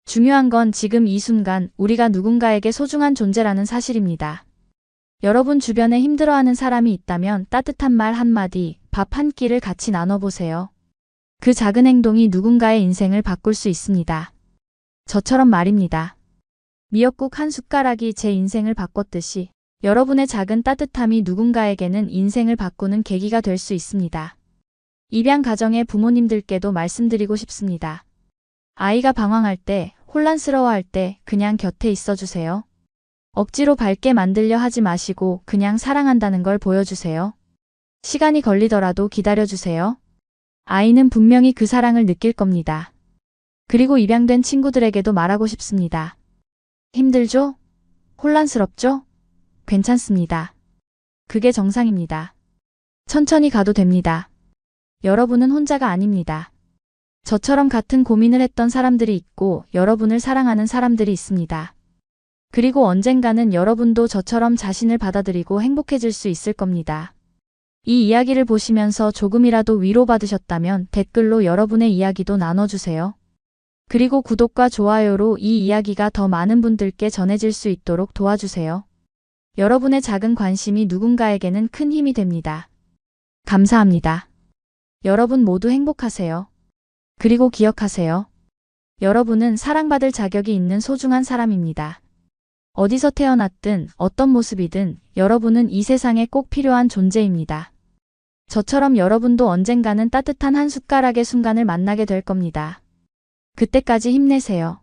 중요한 건 지금 이 순간 우리가 누군가에게 소중한 존재라는 사실입니다. 여러분 주변에 힘들어하는 사람이 있다면 따뜻한 말 한마디, 밥 한 끼를 같이 나눠보세요. 그 작은 행동이 누군가의 인생을 바꿀 수 있습니다. 저처럼 말입니다. 미역국 한 숟가락이 제 인생을 바꿨듯이 여러분의 작은 따뜻함이 누군가에게는 인생을 바꾸는 계기가 될 수 있습니다. 입양 가정의 부모님들께도 말씀드리고 싶습니다. 아이가 방황할 때, 혼란스러워할 때 그냥 곁에 있어주세요. 억지로 밝게 만들려 하지 마시고 그냥 사랑한다는 걸 보여주세요. 시간이 걸리더라도 기다려주세요. 아이는 분명히 그 사랑을 느낄 겁니다. 그리고 입양된 친구들에게도 말하고 싶습니다. 힘들죠? 혼란스럽죠? 괜찮습니다. 그게 정상입니다. 천천히 가도 됩니다. 여러분은 혼자가 아닙니다. 저처럼 같은 고민을 했던 사람들이 있고 여러분을 사랑하는 사람들이 있습니다. 그리고 언젠가는 여러분도 저처럼 자신을 받아들이고 행복해질 수 있을 겁니다. 이 이야기를 보시면서 조금이라도 위로받으셨다면 댓글로 여러분의 이야기도 나눠주세요. 그리고 구독과 좋아요로 이 이야기가 더 많은 분들께 전해질 수 있도록 도와주세요. 여러분의 작은 관심이 누군가에게는 큰 힘이 됩니다. 감사합니다. 여러분 모두 행복하세요. 그리고 기억하세요. 여러분은 사랑받을 자격이 있는 소중한 사람입니다. 어디서 태어났든 어떤 모습이든 여러분은 이 세상에 꼭 필요한 존재입니다. 저처럼 여러분도 언젠가는 따뜻한 한 숟가락의 순간을 만나게 될 겁니다. 그때까지 힘내세요.